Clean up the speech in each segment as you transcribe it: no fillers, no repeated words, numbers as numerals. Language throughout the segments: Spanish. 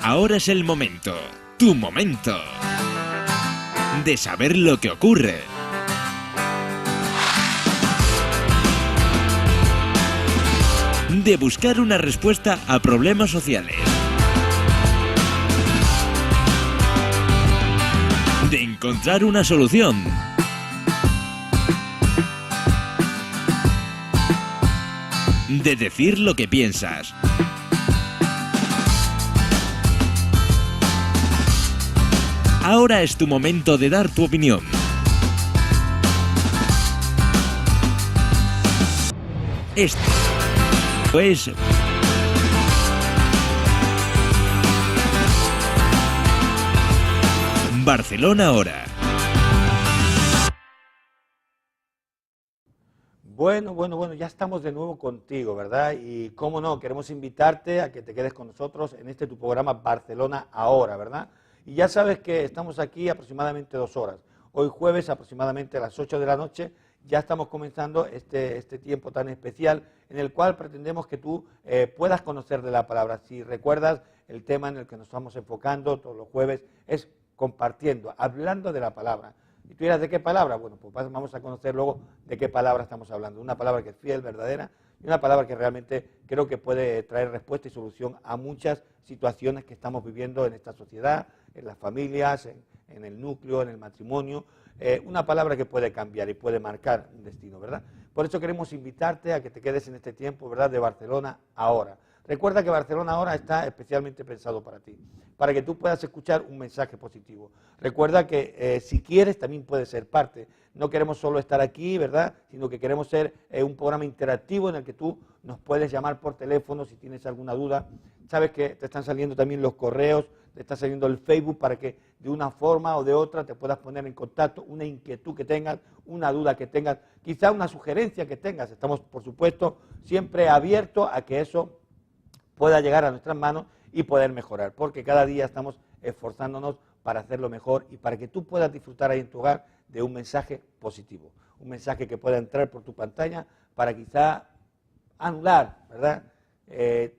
Ahora es el momento, tu momento, de saber lo que ocurre. De buscar una respuesta a problemas sociales. De encontrar una solución. De decir lo que piensas. Ahora es tu momento de dar tu opinión. Esto es Barcelona Ahora. Bueno, ya estamos de nuevo contigo, ¿verdad? Y cómo no, queremos invitarte a que te quedes con nosotros en este tu programa Barcelona Ahora, ¿verdad? Y ya sabes que estamos aquí aproximadamente 2 horas. Hoy jueves aproximadamente a las 8 de la noche ya estamos comenzando este tiempo tan especial en el cual pretendemos que tú puedas conocer de la palabra. Si recuerdas, el tema en el que nos estamos enfocando todos los jueves es compartiendo, hablando de la palabra. Y tú dirás, ¿de qué palabra? Bueno, pues vamos a conocer luego de qué palabra estamos hablando. Una palabra que es fiel, verdadera, y una palabra que realmente creo que puede traer respuesta y solución a muchas situaciones que estamos viviendo en esta sociedad, en las familias, en el núcleo, en el matrimonio. Una palabra que puede cambiar y puede marcar un destino, ¿verdad? Por eso queremos invitarte a que te quedes en este tiempo, ¿verdad?, de Barcelona Ahora. Recuerda que Barcelona Ahora está especialmente pensado para ti, para que tú puedas escuchar un mensaje positivo. Recuerda que si quieres también puedes ser parte. No queremos solo estar aquí, ¿verdad?, sino que queremos ser un programa interactivo en el que tú nos puedes llamar por teléfono si tienes alguna duda. Sabes que te están saliendo también los correos, te está saliendo el Facebook para que de una forma o de otra te puedas poner en contacto, una inquietud que tengas, una duda que tengas, quizá una sugerencia que tengas. Estamos, por supuesto, siempre abiertos a que eso pueda llegar a nuestras manos y poder mejorar, porque cada día estamos esforzándonos para hacerlo mejor y para que tú puedas disfrutar ahí en tu hogar de un mensaje positivo, un mensaje que pueda entrar por tu pantalla para quizá anular, ¿verdad?,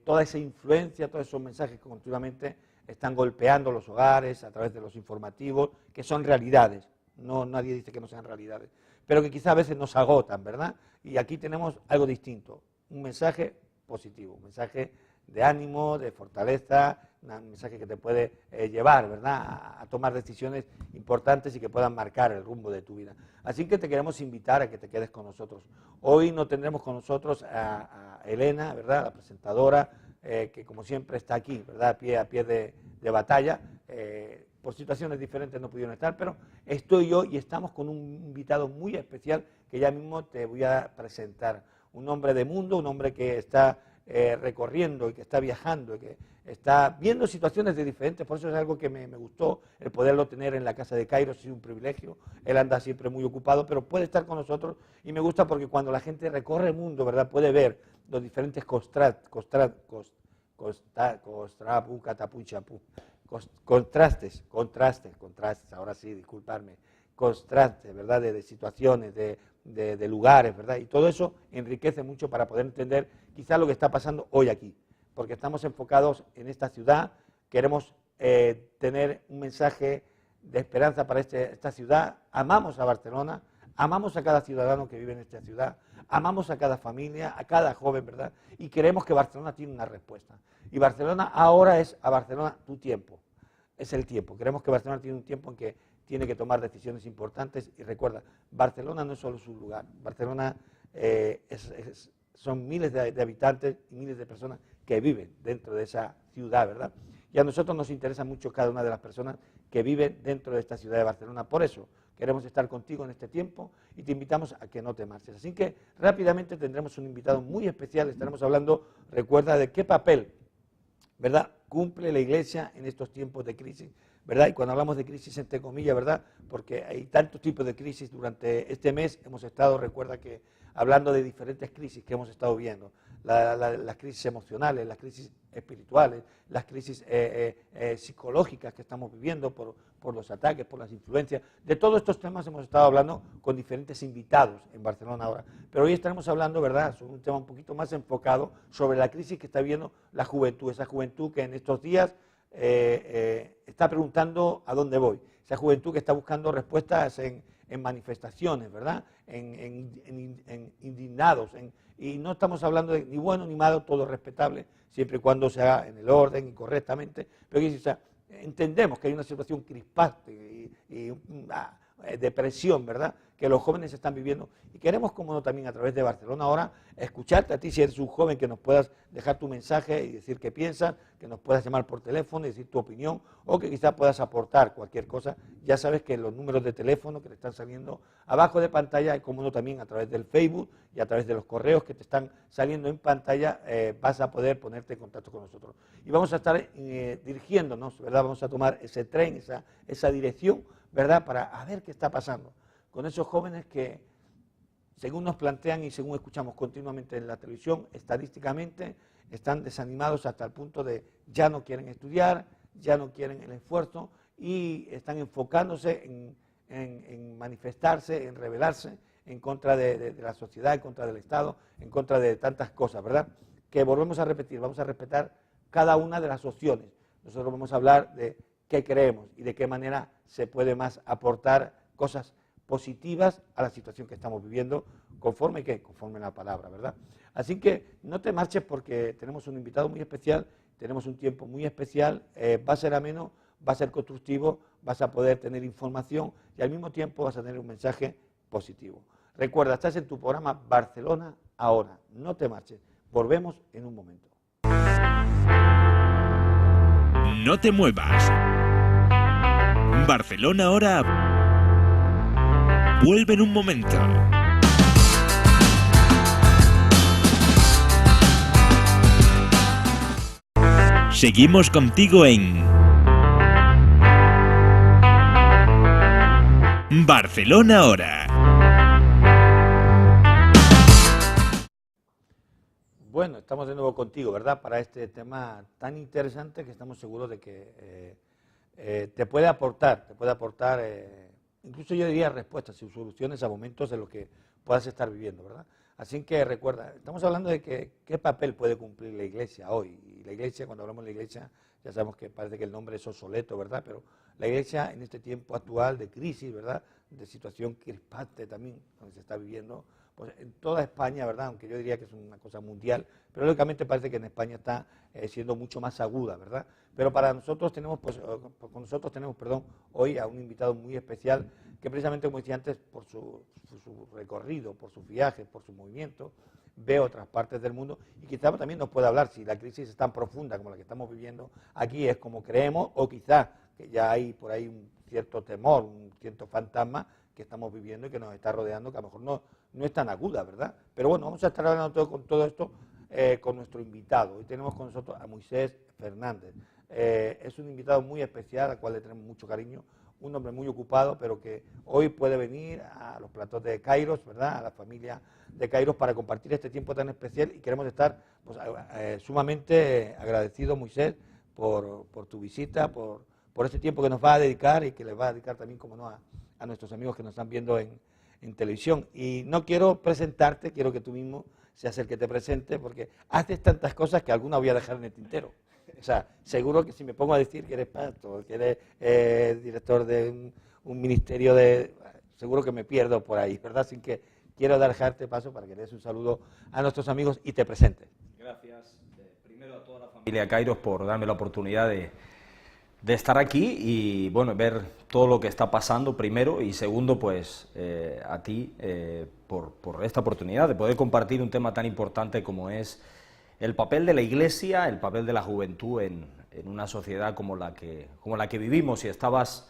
toda esa influencia, todos esos mensajes que continuamente están golpeando los hogares a través de los informativos, que son realidades, no, nadie dice que no sean realidades, pero que quizá a veces nos agotan, ¿verdad? Y aquí tenemos algo distinto, un mensaje positivo, un mensaje de ánimo, de fortaleza, un mensaje que te puede llevar, ¿verdad?, a tomar decisiones importantes y que puedan marcar el rumbo de tu vida. Así que te queremos invitar a que te quedes con nosotros. Hoy no tendremos con nosotros a Elena, ¿verdad?, la presentadora, que como siempre está aquí, ¿verdad?, a pie de batalla. Por situaciones diferentes no pudieron estar, pero estoy yo y estamos con un invitado muy especial que ya mismo te voy a presentar. Un hombre de mundo, un hombre que está recorriendo y que está viajando y que está viendo situaciones de diferentes, por eso es algo que me gustó, el poderlo tener en la casa de Cairo, ha sido un privilegio. Él anda siempre muy ocupado, pero puede estar con nosotros y me gusta porque cuando la gente recorre el mundo, ¿verdad?, puede ver los diferentes contrastes, ahora sí, disculparme, contrastes, ¿verdad?, de situaciones, de lugares, ¿verdad? Y todo eso enriquece mucho para poder entender quizá lo que está pasando hoy aquí, porque estamos enfocados en esta ciudad, queremos tener un mensaje de esperanza para esta ciudad, amamos a Barcelona, amamos a cada ciudadano que vive en esta ciudad, amamos a cada familia, a cada joven, ¿verdad? Y queremos que Barcelona tiene una respuesta. Y Barcelona ahora es a Barcelona tu tiempo, es el tiempo. Queremos que Barcelona tiene un tiempo en que tiene que tomar decisiones importantes y recuerda, Barcelona no es solo su lugar, Barcelona son miles de habitantes y miles de personas que viven dentro de esa ciudad, ¿verdad? Y a nosotros nos interesa mucho cada una de las personas que viven dentro de esta ciudad de Barcelona, por eso queremos estar contigo en este tiempo y te invitamos a que no te marches. Así que rápidamente tendremos un invitado muy especial, estaremos hablando, recuerda, de qué papel, ¿verdad?, cumple la Iglesia en estos tiempos de crisis, ¿verdad? Y cuando hablamos de crisis entre comillas, ¿verdad?, porque hay tantos tipos de crisis durante este mes, hemos estado, recuerda que hablando de diferentes crisis que hemos estado viendo, las crisis emocionales, las crisis espirituales, las crisis psicológicas que estamos viviendo por los ataques, por las influencias. De todos estos temas hemos estado hablando con diferentes invitados en Barcelona Ahora. Pero hoy estaremos hablando, ¿verdad?, sobre un tema un poquito más enfocado sobre la crisis que está viviendo la juventud, esa juventud que en estos días está preguntando a dónde voy. Esa juventud que está buscando respuestas en manifestaciones, ¿verdad? En indignados. Y no estamos hablando de ni bueno ni malo, todo respetable, siempre y cuando se haga en el orden y correctamente. Pero entendemos que hay una situación crispante y depresión, ¿verdad?, que los jóvenes están viviendo. Y queremos, como no, también a través de Barcelona Ahora, escucharte a ti, si eres un joven, que nos puedas dejar tu mensaje y decir qué piensas, que nos puedas llamar por teléfono y decir tu opinión, o que quizás puedas aportar cualquier cosa. Ya sabes que los números de teléfono que te están saliendo abajo de pantalla, y como no, también a través del Facebook y a través de los correos que te están saliendo en pantalla, vas a poder ponerte en contacto con nosotros. Y vamos a estar dirigiéndonos, ¿verdad? Vamos a tomar ese tren, esa dirección, ¿verdad?, para a ver qué está pasando con esos jóvenes que, según nos plantean y según escuchamos continuamente en la televisión, estadísticamente están desanimados hasta el punto de ya no quieren estudiar, ya no quieren el esfuerzo y están enfocándose en manifestarse, en rebelarse en contra de la sociedad, en contra del Estado, en contra de tantas cosas, ¿verdad? Que volvemos a repetir, vamos a respetar cada una de las opciones. Nosotros vamos a hablar de qué creemos y de qué manera se puede más aportar cosas positivas a la situación que estamos viviendo, conforme la palabra, ¿verdad? Así que no te marches, porque tenemos un invitado muy especial, tenemos un tiempo muy especial, va a ser ameno, va a ser constructivo, vas a poder tener información y al mismo tiempo vas a tener un mensaje positivo. Recuerda, estás en tu programa Barcelona Ahora, no te marches, volvemos en un momento. No te muevas. Barcelona Ahora vuelve en un momento. Seguimos contigo en Barcelona Ahora. Bueno, estamos de nuevo contigo, ¿verdad?, para este tema tan interesante que estamos seguros de que te puede aportar, incluso yo diría respuestas y soluciones a momentos en los que puedas estar viviendo, ¿verdad? Así que recuerda, estamos hablando de qué papel puede cumplir la Iglesia hoy. Y la Iglesia, cuando hablamos de la Iglesia, ya sabemos que parece que el nombre es obsoleto, ¿verdad? Pero la Iglesia en este tiempo actual de crisis, ¿verdad?, de situación crispante también, donde se está viviendo, pues en toda España, ¿verdad?, aunque yo diría que es una cosa mundial, pero lógicamente parece que en España está siendo mucho más aguda, ¿verdad? Pero para nosotros tenemos, hoy a un invitado muy especial, que precisamente, como decía antes, por su recorrido, por sus viajes, por su movimiento, ve otras partes del mundo y quizás también nos pueda hablar si la crisis es tan profunda como la que estamos viviendo aquí es como creemos, o quizás que ya hay por ahí un cierto temor, un cierto fantasma que estamos viviendo y que nos está rodeando, que a lo mejor no es tan aguda, ¿verdad? Pero bueno, vamos a estar hablando con todo esto con nuestro invitado. Hoy tenemos con nosotros a Moisés Fernández. Es un invitado muy especial, al cual le tenemos mucho cariño, un hombre muy ocupado, pero que hoy puede venir a los platos de Kairos, ¿verdad?, a la familia de Kairos, para compartir este tiempo tan especial, y queremos estar pues, sumamente agradecidos, Moisés, por tu visita, por este tiempo que nos va a dedicar y que le va a dedicar también, como no, a nuestros amigos que nos están viendo en televisión. Y no quiero presentarte, quiero que tú mismo seas el que te presente, porque haces tantas cosas que alguna voy a dejar en el tintero. O sea, seguro que si me pongo a decir que eres pastor, que eres director de un ministerio seguro que me pierdo por ahí, ¿verdad? Así que quiero dejarte paso para que le des un saludo a nuestros amigos y te presentes. Gracias, primero a toda la familia Kairos por darme la oportunidad de estar aquí y, bueno, ver todo lo que está pasando primero, y segundo, pues, a ti por esta oportunidad de poder compartir un tema tan importante como es el papel de la Iglesia, el papel de la juventud en una sociedad como la que vivimos. Y estabas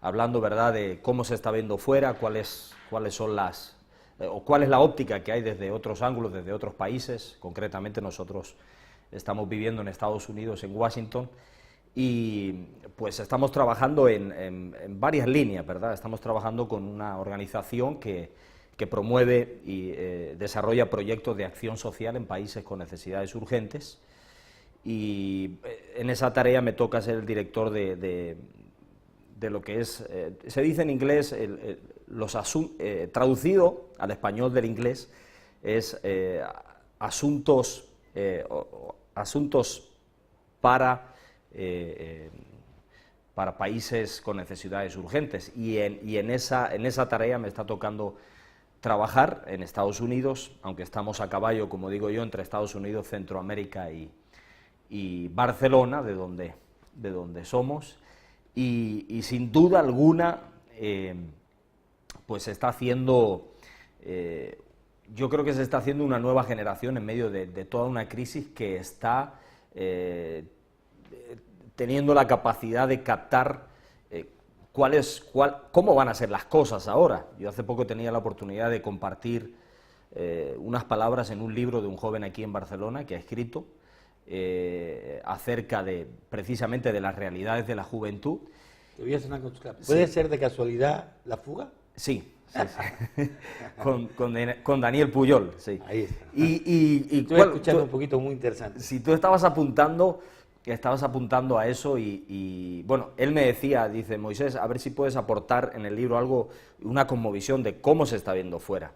hablando, ¿verdad?, de cómo se está viendo fuera, cuáles son cuál es la óptica que hay desde otros ángulos, desde otros países. Concretamente nosotros estamos viviendo en Estados Unidos, en Washington, y pues estamos trabajando en varias líneas, ¿verdad? Estamos trabajando con una organización que promueve y desarrolla proyectos de acción social en países con necesidades urgentes, y en esa tarea me toca ser el director de lo que es, se dice en inglés, traducido al español del inglés, es asuntos para para países con necesidades urgentes. Y en esa tarea me está tocando trabajar en Estados Unidos, aunque estamos a caballo, como digo yo, entre Estados Unidos, Centroamérica y Barcelona, de donde somos, y sin duda alguna, pues se está haciendo, yo creo que se está haciendo una nueva generación en medio de toda una crisis que está teniendo la capacidad de captar cómo van a ser las cosas ahora. Yo hace poco tenía la oportunidad de compartir unas palabras en un libro de un joven aquí en Barcelona que ha escrito acerca precisamente de las realidades de la juventud. Te voy a hacer una cosa. ¿Puede ser de casualidad La Fuga? Sí. Con Daniel Pujol, sí. Ahí está. Y estoy escuchando un poquito muy interesante. Si tú estabas apuntando a eso y bueno, él me decía, dice, Moisés, a ver si puedes aportar en el libro algo, una cosmovisión de cómo se está viendo fuera.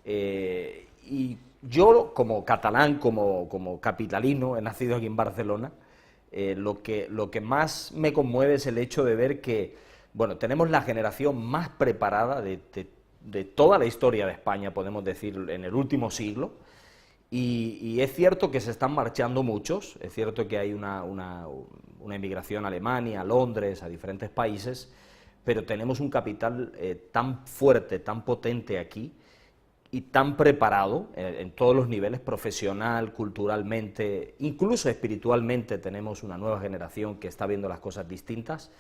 Y yo, como catalán, como capitalino, he nacido aquí en Barcelona, lo que más me conmueve es el hecho de ver que, bueno, tenemos la generación más preparada de toda la historia de España, podemos decir, en el último siglo, y es cierto que se están marchando muchos, es cierto que hay una emigración a Alemania, a Londres, a diferentes países, pero tenemos un capital tan fuerte, tan potente aquí, y tan preparado en todos los niveles, profesional, culturalmente, incluso espiritualmente, tenemos una nueva generación que está viendo las cosas distintas,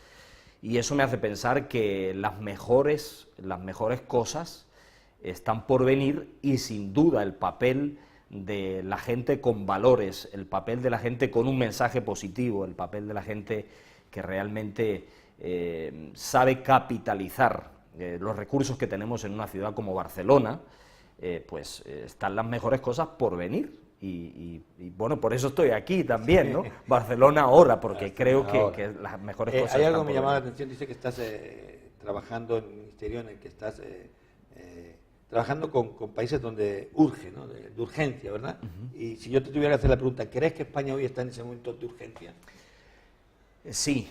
y eso me hace pensar que las mejores cosas están por venir, y sin duda el papel de la gente con valores, el papel de la gente con un mensaje positivo, el papel de la gente que realmente sabe capitalizar los recursos que tenemos en una ciudad como Barcelona, pues están las mejores cosas por venir. Y bueno, por eso estoy aquí también, ¿no? Barcelona ahora, porque creo que las mejores cosas hay algo están que me por llamó la venir. atención, dice que estás trabajando en un ministerio en el que estás trabajando con países donde urge, ¿no? De urgencia, ¿verdad? Y si yo te tuviera que hacer la pregunta, ¿crees que España hoy está en ese momento de urgencia? Sí.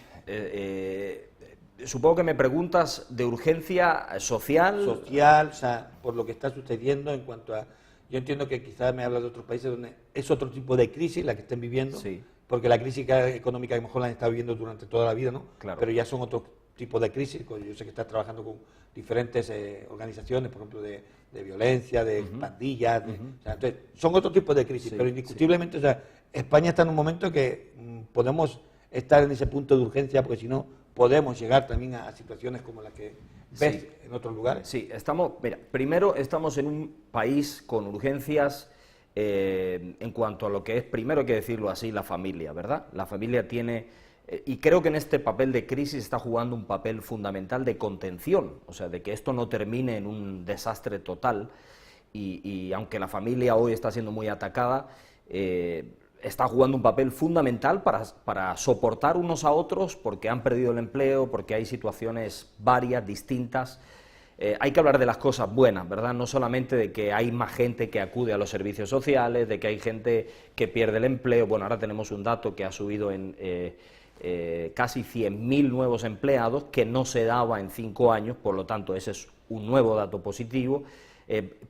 Supongo que me preguntas de urgencia social. Social, o sea, por lo que está sucediendo en cuanto a... Yo entiendo que quizás me hablas de otros países donde es otro tipo de crisis la que estén viviendo, Sí. porque la crisis económica a lo mejor la han estado viviendo durante toda la vida, ¿no? Claro. Pero ya son otros tipos de crisis. Yo sé que estás trabajando con diferentes organizaciones, por ejemplo, de violencia, de pandillas, o sea, entonces, son otros tipos de crisis, Sí, pero indiscutiblemente, o sea, España está en un momento que podemos estar en ese punto de urgencia, porque si no, podemos llegar también a situaciones como las que ves Sí. en otros lugares. Sí, primero estamos en un país con urgencias en cuanto a lo que es, primero hay que decirlo así, la familia, ¿verdad? La familia tiene, y creo que en este papel de crisis está jugando un papel fundamental de contención, o sea, de que esto no termine en un desastre total, y aunque la familia hoy está siendo muy atacada, está jugando un papel fundamental para soportar unos a otros porque han perdido el empleo, porque hay situaciones varias, distintas. Hay que hablar de las cosas buenas, ¿verdad? No solamente de que hay más gente que acude a los servicios sociales, de que hay gente que pierde el empleo. Bueno, ahora tenemos un dato que ha subido en casi 100.000 nuevos empleados, que no se daba en 5 años, por lo tanto ese es un nuevo dato positivo.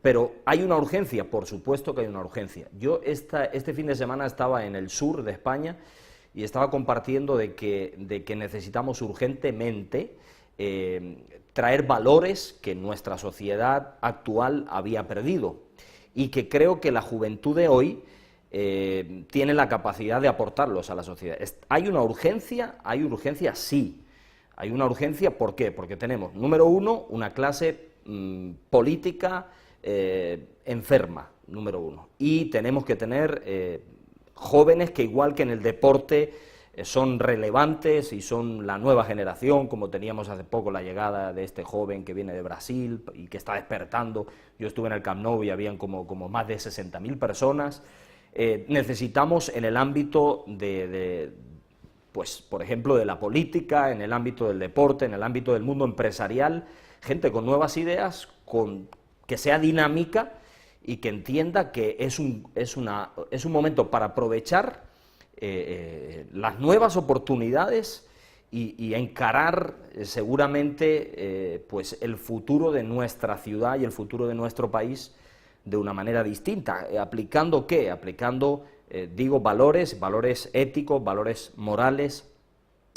Pero hay una urgencia, por supuesto que hay una urgencia. Yo este fin de semana estaba en el sur de España y estaba compartiendo de que necesitamos urgentemente traer valores que nuestra sociedad actual había perdido, y que creo que la juventud de hoy tiene la capacidad de aportarlos a la sociedad. ¿Hay una urgencia? Hay urgencia, sí. Hay una urgencia, ¿por qué? Porque tenemos, número uno, una clase política enferma, número uno, y tenemos que tener jóvenes que, igual que en el deporte, son relevantes y son la nueva generación, como teníamos hace poco la llegada de este joven que viene de Brasil y que está despertando. Yo estuve en el Camp Nou y habían como más de 60.000 personas. Necesitamos en el ámbito pues, por ejemplo, de la política, en el ámbito del deporte, en el ámbito del mundo empresarial, gente con nuevas ideas, que sea dinámica y que entienda que es un momento para aprovechar las nuevas oportunidades y encarar seguramente pues el futuro de nuestra ciudad y el futuro de nuestro país de una manera distinta. ¿Aplicando qué? Aplicando, digo, valores éticos, valores morales,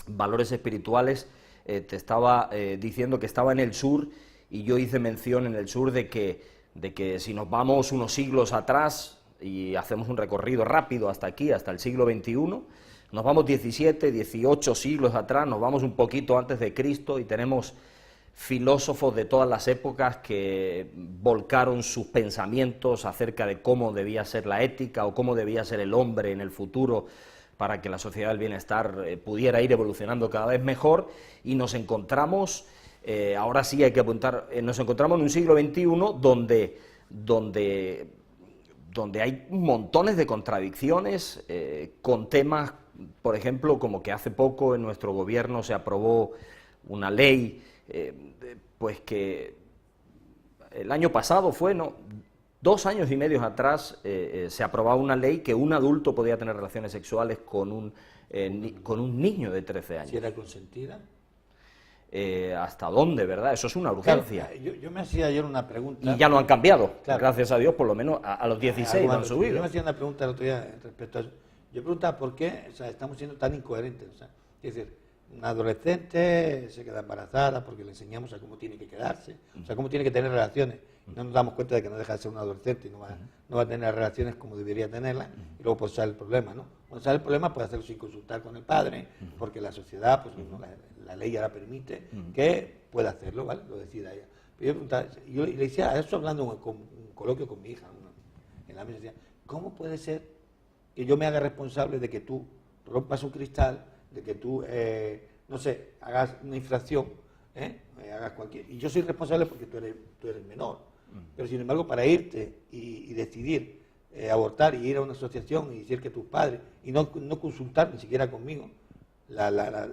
valores espirituales. Te estaba diciendo que estaba en el sur y yo hice mención en el sur de que si nos vamos unos siglos atrás y hacemos un recorrido rápido hasta aquí, hasta el siglo XXI, nos vamos 17, 18 siglos atrás, nos vamos un poquito antes de Cristo y tenemos filósofos de todas las épocas que volcaron sus pensamientos acerca de cómo debía ser la ética o cómo debía ser el hombre en el futuro para que la sociedad del bienestar pudiera ir evolucionando cada vez mejor, y nos encontramos, ahora sí hay que apuntar, nos encontramos en un siglo XXI donde hay montones de contradicciones, con temas, por ejemplo, como que hace poco en nuestro gobierno se aprobó una ley, pues que el año pasado fue, ¿no?, 2 años y medio atrás se aprobaba una ley que un adulto podía tener relaciones sexuales con un niño de 13 años. ¿Si era consentida? ¿Hasta dónde, verdad? Eso es una urgencia. Claro, yo me hacía ayer una pregunta. Y ya lo han cambiado, claro, gracias a Dios, por lo menos a los 16 lo han subido. Yo me hacía una pregunta el otro día respecto a eso. Yo preguntaba por qué, o sea, estamos siendo tan incoherentes. O sea, es decir, una adolescente se queda embarazada porque le enseñamos a cómo tiene que quedarse, o sea, cómo tiene que tener relaciones. No nos damos cuenta de que no deja de ser un adolescente y no va a tener relaciones como debería tenerlas, y luego pues sale el problema, ¿no? Cuando sale el problema puede hacerlo sin consultar con el padre, porque la sociedad, pues no, la ley ya la permite, que pueda hacerlo, ¿vale? Lo decida ella. Pero yo le decía, eso hablando en un coloquio con mi hija, en la mesa, decía, ¿cómo puede ser que yo me haga responsable de que tú rompas un cristal, de que tú, no sé, hagas una infracción, hagas cualquier... Y yo soy responsable porque tú eres menor. Pero sin embargo, para irte y decidir abortar y ir a una asociación y decir que tus padres, y no consultar ni siquiera conmigo, la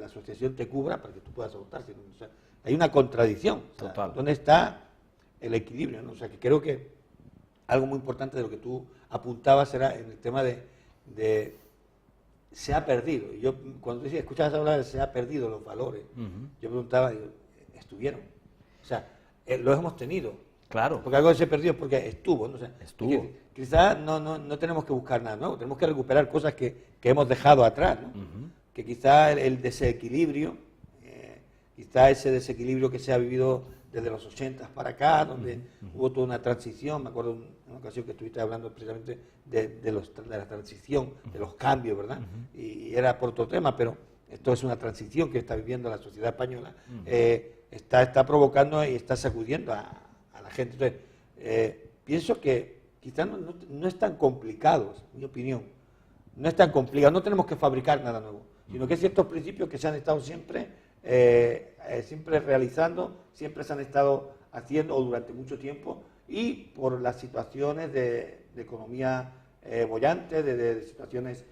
asociación te cubra para que tú puedas abortar. O sea, hay una contradicción. Total. O sea, ¿dónde está el equilibrio, ¿no? O sea, que creo que algo muy importante de lo que tú apuntabas era en el tema de se ha perdido. Yo cuando escuchabas hablar de se ha perdido los valores, yo preguntaba, digo, ¿estuvieron? O sea, los hemos tenido. Claro. Porque algo se perdió porque estuvo, ¿no? O sea, estuvo. Quizás no tenemos que buscar nada nuevo, tenemos que recuperar cosas que hemos dejado atrás, ¿no? Que quizás el desequilibrio, quizás ese desequilibrio que se ha vivido desde los 80 para acá, donde hubo toda una transición. Me acuerdo en una ocasión que estuviste hablando precisamente de la transición, de los cambios, ¿verdad? Y era por otro tema, pero esto es una transición que está viviendo la sociedad española, está provocando y está sacudiendo a la gente. Entonces, pienso que quizás no es tan complicado, en mi opinión, no es tan complicado, no tenemos que fabricar nada nuevo, sino que ciertos principios que se han estado siempre realizando, siempre se han estado haciendo durante mucho tiempo, y por las situaciones de economía bollante, de situaciones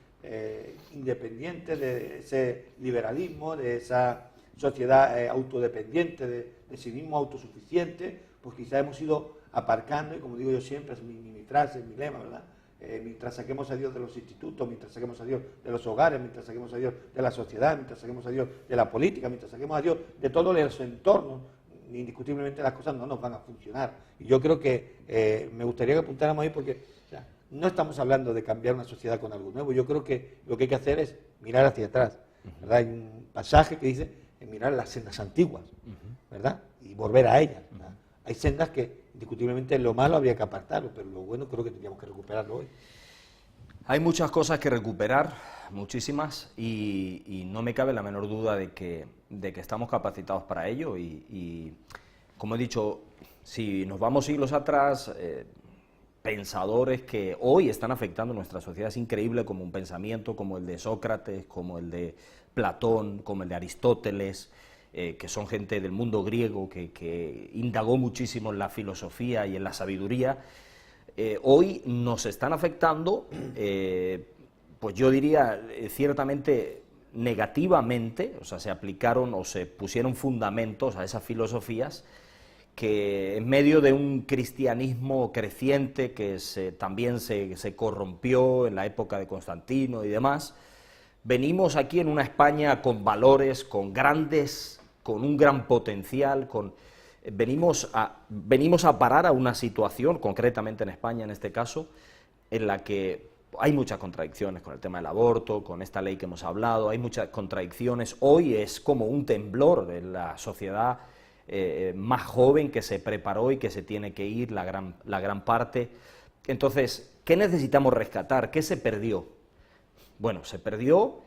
independientes, de ese liberalismo, de esa sociedad autodependiente, de sí mismo autosuficiente, pues quizá hemos ido aparcando, y como digo yo siempre, es mi frase, es mi lema, ¿verdad? Mientras saquemos a Dios de los institutos, mientras saquemos a Dios de los hogares, mientras saquemos a Dios de la sociedad, mientras saquemos a Dios de la política, mientras saquemos a Dios de todos los entornos, indiscutiblemente las cosas no nos van a funcionar. Y yo creo que me gustaría que apuntáramos ahí, porque o sea, no estamos hablando de cambiar una sociedad con algo nuevo. Yo creo que lo que hay que hacer es mirar hacia atrás, ¿verdad? Hay un pasaje que dice mirar las sendas antiguas, ¿verdad? Y volver a ellas, ¿verdad? Hay sendas que indiscutiblemente lo malo habría que apartarlo, pero lo bueno creo que tendríamos que recuperarlo hoy. Hay muchas cosas que recuperar, muchísimas, y no me cabe la menor duda de que estamos capacitados para ello, y como he dicho, si nos vamos siglos atrás, pensadores que hoy están afectando nuestra sociedad, es increíble, como un pensamiento como el de Sócrates, como el de Platón, como el de Aristóteles, que son gente del mundo griego que indagó muchísimo en la filosofía y en la sabiduría, hoy nos están afectando, pues yo diría ciertamente negativamente. O sea, se aplicaron o se pusieron fundamentos a esas filosofías que en medio de un cristianismo creciente que también se corrompió en la época de Constantino y demás, Venimos aquí en una España con valores, con un gran potencial, venimos a parar a una situación, concretamente en España en este caso, en la que hay muchas contradicciones con el tema del aborto, con esta ley que hemos hablado, hay muchas contradicciones. Hoy es como un temblor en la sociedad más joven que se preparó y que se tiene que ir, la gran parte. Entonces, ¿qué necesitamos rescatar? ¿Qué se perdió? Bueno, se perdió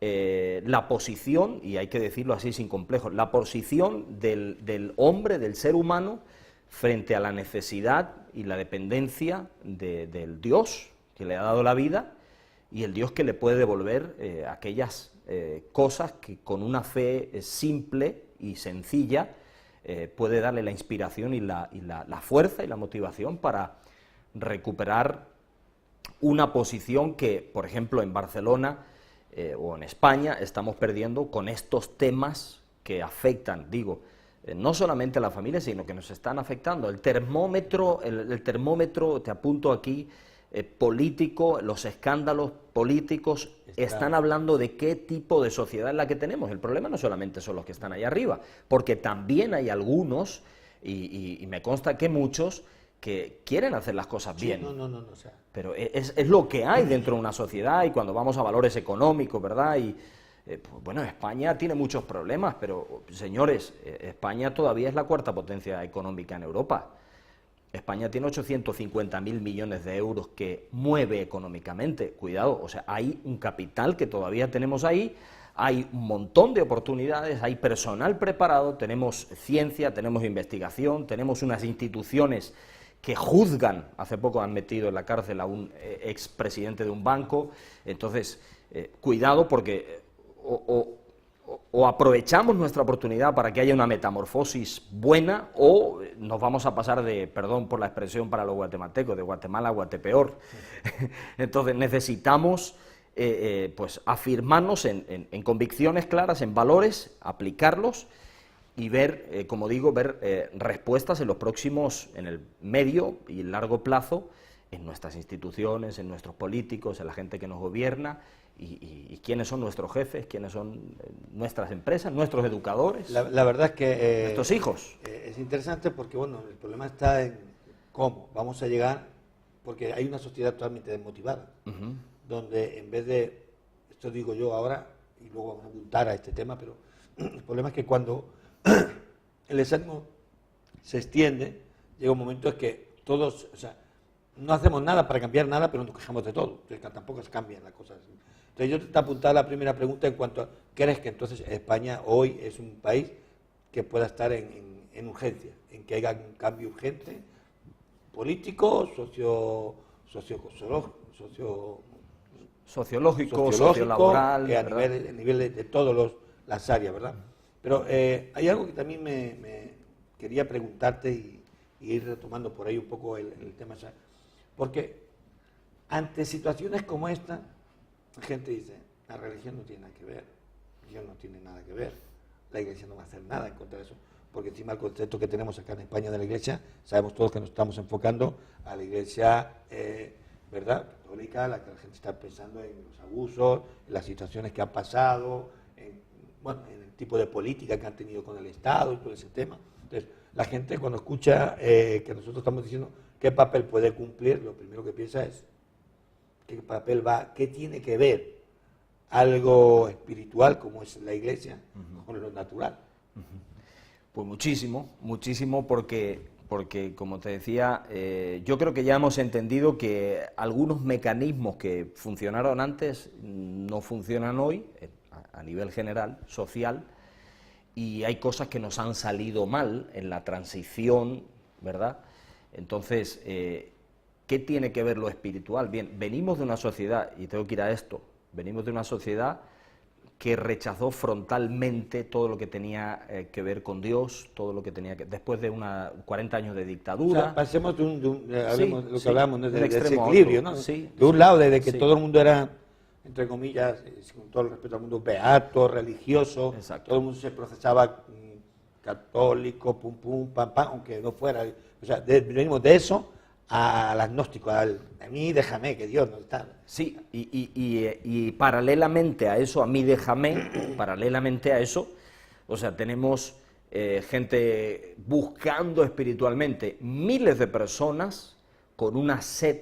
la posición, y hay que decirlo así sin complejos, la posición del hombre, del ser humano, frente a la necesidad y la dependencia del Dios que le ha dado la vida y el Dios que le puede devolver aquellas cosas que con una fe simple y sencilla puede darle la inspiración y la fuerza y la motivación para recuperar una posición que, por ejemplo, en Barcelona o en España estamos perdiendo con estos temas que afectan, no solamente a la familia, sino que nos están afectando. El termómetro, te apunto aquí, político, los escándalos políticos están hablando de qué tipo de sociedad es la que tenemos. El problema no solamente son los que están ahí arriba, porque también hay algunos, y me consta que muchos, que quieren hacer las cosas bien. O sea. Pero es lo que hay dentro de una sociedad, y cuando vamos a valores económicos, ¿verdad? Y pues, bueno, España tiene muchos problemas, pero señores, España todavía es la cuarta potencia económica en Europa. España tiene 850.000 millones de euros que mueve económicamente. Cuidado, o sea, hay un capital que todavía tenemos ahí, hay un montón de oportunidades, hay personal preparado, tenemos ciencia, tenemos investigación, tenemos unas instituciones que juzgan. Hace poco han metido en la cárcel a un expresidente de un banco. Entonces, cuidado, porque o aprovechamos nuestra oportunidad para que haya una metamorfosis buena, o nos vamos a pasar de, perdón por la expresión para los guatemaltecos, de Guatemala a Guatepeor. Entonces necesitamos pues afirmarnos en convicciones claras, en valores, aplicarlos y ver, como digo, respuestas en el medio y largo plazo, en nuestras instituciones, en nuestros políticos, en la gente que nos gobierna, y quiénes son nuestros jefes, quiénes son nuestras empresas, nuestros educadores, la verdad es que nuestros hijos. Es interesante porque, bueno, el problema está en cómo vamos a llegar, porque hay una sociedad totalmente desmotivada, donde en vez de, esto digo yo ahora, y luego vamos a apuntar a este tema, pero el problema es que cuando el desánimo se extiende, llega un momento en que todos, o sea, no hacemos nada para cambiar nada, pero nos quejamos de todo, entonces tampoco se cambian las cosas. Entonces yo te apuntaba la primera pregunta en cuanto a, ¿crees que entonces España hoy es un país que pueda estar en urgencia, en que haya un cambio urgente político, sociológico, sociolaboral, que a nivel de todas las áreas, ¿verdad? Pero hay algo que también me quería preguntarte y ir retomando por ahí un poco el tema, porque ante situaciones como esta, la gente dice, la religión no tiene nada que ver, la religión no tiene nada que ver, la iglesia no va a hacer nada en contra de eso, porque encima el concepto que tenemos acá en España de la iglesia, sabemos todos que nos estamos enfocando a la iglesia, ¿verdad?, católica, la que la gente está pensando en los abusos, en las situaciones que han pasado, en el tipo de política que han tenido con el Estado y todo ese tema. Entonces, la gente cuando escucha que nosotros estamos diciendo qué papel puede cumplir, lo primero que piensa es qué tiene que ver algo espiritual como es la iglesia con lo natural. Pues muchísimo, porque como te decía, yo creo que ya hemos entendido que algunos mecanismos que funcionaron antes no funcionan hoy, a nivel general, social, y hay cosas que nos han salido mal en la transición, ¿verdad? Entonces, ¿qué tiene que ver lo espiritual? Bien, venimos de una sociedad, y tengo que ir a esto, venimos de una sociedad que rechazó frontalmente todo lo que tenía que ver con Dios, todo lo que tenía que... Después de 40 años de dictadura... O sea, pasemos lo que hablábamos, de ese extremo equilibrio, ¿no? Sí, de un lado, desde que todo el mundo era, entre comillas, con todo el respeto al mundo, beato, religioso, exacto, todo el mundo se procesaba católico, pum, pum, pam, pam, aunque no fuera... O sea, venimos de eso al agnóstico, a mí déjame, que Dios no está. Sí, y paralelamente a eso, a mí déjame, paralelamente a eso, o sea, tenemos gente buscando espiritualmente, miles de personas con una sed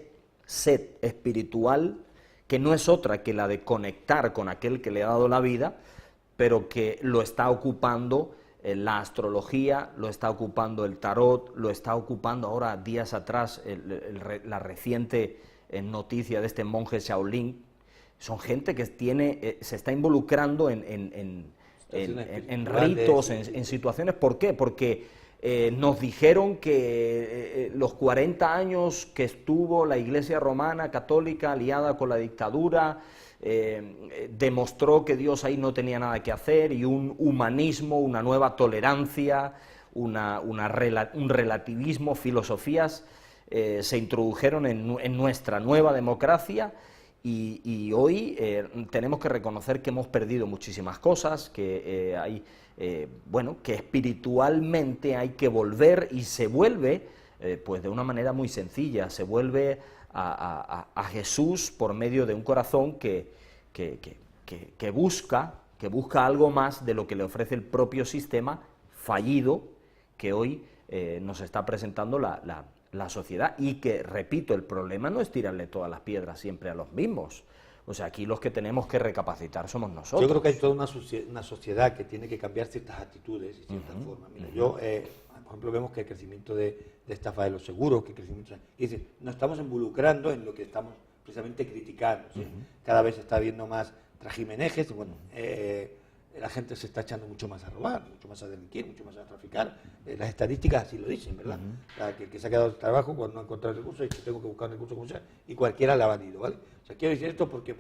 espiritual que no es otra que la de conectar con aquel que le ha dado la vida, pero que lo está ocupando la astrología, lo está ocupando el tarot, lo está ocupando ahora, días atrás, la reciente noticia de este monje Shaolin. Son gente que se está involucrando en ritos, en situaciones. ¿Por qué? Porque nos dijeron que los 40 años que estuvo la Iglesia Romana Católica aliada con la dictadura, demostró que Dios ahí no tenía nada que hacer, y un humanismo, una nueva tolerancia, un relativismo, filosofías se introdujeron en nuestra nueva democracia, y hoy tenemos que reconocer que hemos perdido muchísimas cosas, que hay, bueno, que espiritualmente hay que volver, y se vuelve pues de una manera muy sencilla, se vuelve a Jesús por medio de un corazón que busca algo más de lo que le ofrece el propio sistema fallido que hoy nos está presentando la sociedad, y que, repito, el problema no es tirarle todas las piedras siempre a los mismos. O sea, aquí los que tenemos que recapacitar somos nosotros. Yo creo que hay toda una sociedad que tiene que cambiar ciertas actitudes y ciertas formas. Mira, yo, por ejemplo, vemos que el crecimiento de estafa de los seguros, que el crecimiento, y es decir, nos estamos involucrando en lo que estamos precisamente criticando, ¿sí? Cada vez se está viendo más trajimenejes, y bueno, la gente se está echando mucho más a robar, mucho más a delinquir, mucho más a traficar. Las estadísticas así lo dicen, ¿verdad? Que se ha quedado sin trabajo cuando no ha encontrado recursos, y que tengo que buscar un recurso como sea, y cualquiera la ha valido, ¿vale? O sea, quiero decir esto porque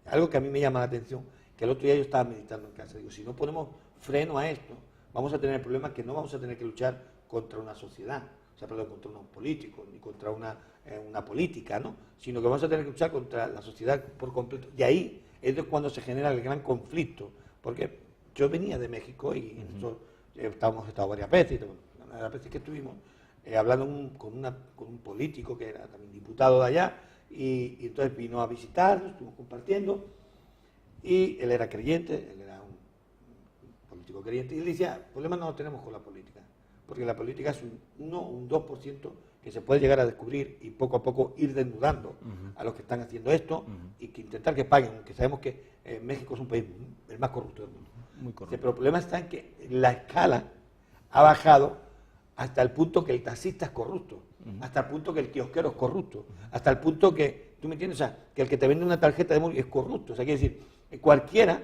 algo que a mí me llama la atención, que el otro día yo estaba meditando en casa, digo, si no ponemos freno a esto, vamos a tener el problema que no vamos a tener que luchar contra una sociedad, o sea, perdón, contra unos políticos, ni contra una política, ¿no? Sino que vamos a tener que luchar contra la sociedad por completo. Y ahí es de cuando se genera el gran conflicto, porque yo venía de México y nosotros hemos estado varias veces, una de las veces que estuvimos hablando con un político que era también diputado de allá, y entonces vino a visitarnos, estuvimos compartiendo, y él era creyente, él era un político creyente, y él decía, el problema no lo tenemos con la política, porque la política es un 2% que se puede llegar a descubrir, y poco a poco ir desnudando a los que están haciendo esto, y que intentar que paguen, aunque sabemos que México es un país el más corrupto del mundo. Muy corrupto. Pero el problema está en que la escala ha bajado hasta el punto que el taxista es corrupto, hasta el punto que el kiosquero es corrupto, hasta el punto que, ¿tú me entiendes? O sea, que el que te vende una tarjeta de móvil es corrupto. O sea, quiere decir, cualquiera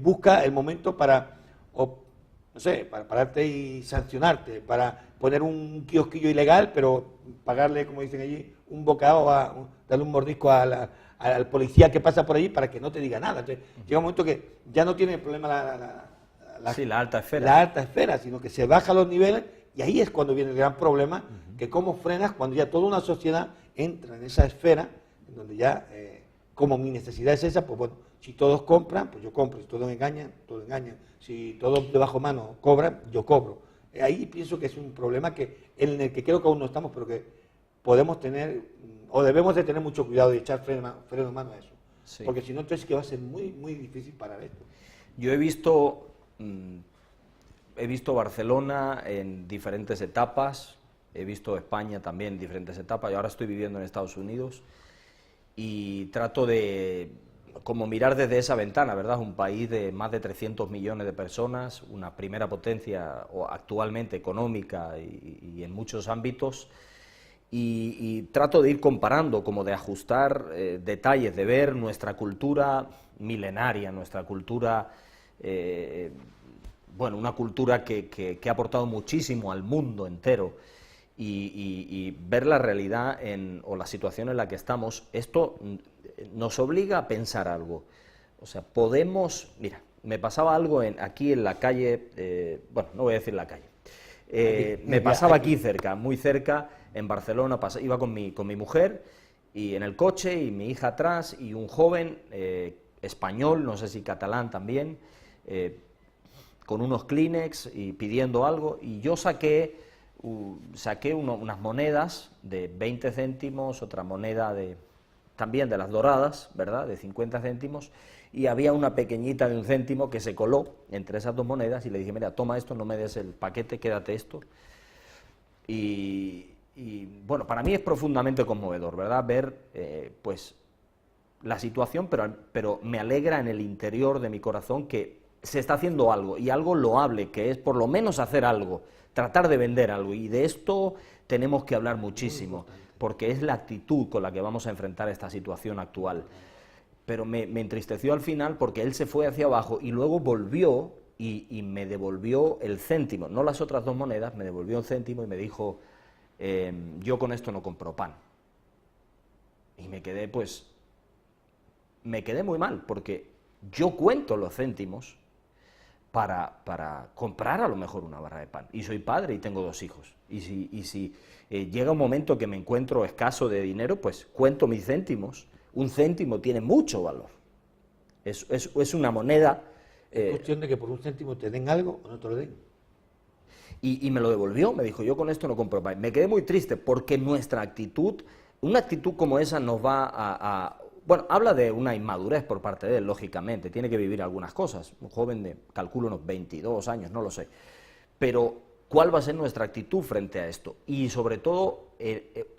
busca el momento para, no sé, para pararte y sancionarte, para poner un kiosquillo ilegal, pero pagarle, como dicen allí, un bocado, darle un mordisco al policía que pasa por allí para que no te diga nada. Entonces, llega un momento que ya no tiene el problema la alta esfera. La alta esfera, sino que se baja los niveles, y ahí es cuando viene el gran problema, que cómo frenas cuando ya toda una sociedad entra en esa esfera, en donde ya, como mi necesidad es esa, pues bueno, si todos compran, pues yo compro, si todos engañan, si todos de bajo mano cobran, yo cobro. Ahí pienso que es un problema en el que creo que aún no estamos, pero que podemos tener, o debemos de tener mucho cuidado y echar freno de mano a eso. Sí. Porque si no, entonces que va a ser muy, muy difícil parar esto. Yo he visto Barcelona en diferentes etapas, he visto España también en diferentes etapas, y ahora estoy viviendo en Estados Unidos, y trato de como mirar desde esa ventana, ¿verdad? Un país de más de 300 millones de personas, una primera potencia actualmente económica y en muchos ámbitos, y trato de ir comparando, como de ajustar detalles, de ver nuestra cultura milenaria, nuestra cultura, bueno, una cultura que ha aportado muchísimo al mundo entero, y ver la realidad o la situación en la que estamos. Esto nos obliga a pensar algo. O sea, podemos... Mira, me pasaba algo aquí en la calle, bueno, no voy a decir la calle, me pasaba aquí cerca, muy cerca, en Barcelona, iba con mi mujer, y en el coche, y mi hija atrás, y un joven español, no sé si catalán también, con unos Kleenex y pidiendo algo, y yo saqué saqué unas monedas de 20 céntimos, otra moneda también de las doradas, ¿verdad?, de 50 céntimos, y había una pequeñita de 1 céntimo que se coló entre esas 2 monedas y le dije, mira, toma esto, no me des el paquete, quédate esto. Y bueno, para mí es profundamente conmovedor, ¿verdad?, ver pues la situación, pero me alegra en el interior de mi corazón que se está haciendo algo, y algo loable, que es por lo menos hacer algo, tratar de vender algo, y de esto tenemos que hablar muchísimo, porque es la actitud con la que vamos a enfrentar esta situación actual. Pero me entristeció al final porque él se fue hacia abajo y luego volvió y me devolvió el céntimo, no las otras 2 monedas, me devolvió el céntimo y me dijo, yo con esto no compro pan. Y me quedé muy mal, porque yo cuento los céntimos para comprar a lo mejor una barra de pan, y soy padre y tengo 2 hijos, y si llega un momento que me encuentro escaso de dinero, pues cuento mis céntimos. 1 céntimo tiene mucho valor, es una moneda. Es cuestión de que por 1 céntimo te den algo o no te lo den. Y me lo devolvió, me dijo, yo con esto no compro pan. Me quedé muy triste porque nuestra actitud, una actitud como esa nos va bueno, habla de una inmadurez por parte de él, lógicamente, tiene que vivir algunas cosas, un joven de, calculo, unos 22 años, no lo sé, pero ¿cuál va a ser nuestra actitud frente a esto? Y sobre todo,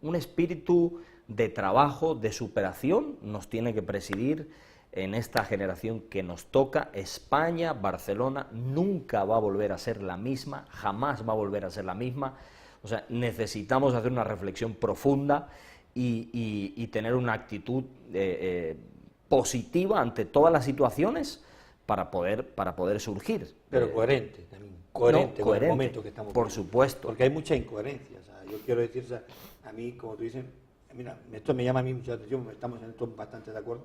un espíritu de trabajo, de superación, nos tiene que presidir en esta generación que nos toca. España, Barcelona, nunca va a volver a ser la misma, jamás va a volver a ser la misma, o sea, necesitamos hacer una reflexión profunda y tener una actitud positiva ante todas las situaciones para poder surgir. Pero coherente también, coherente con el momento que estamos por viviendo. supuesto. Porque hay mucha incoherencia. O sea, yo quiero decir, o sea, a mí, como tú dices, mira, esto me llama a mí mucha atención, estamos en esto bastante de acuerdo.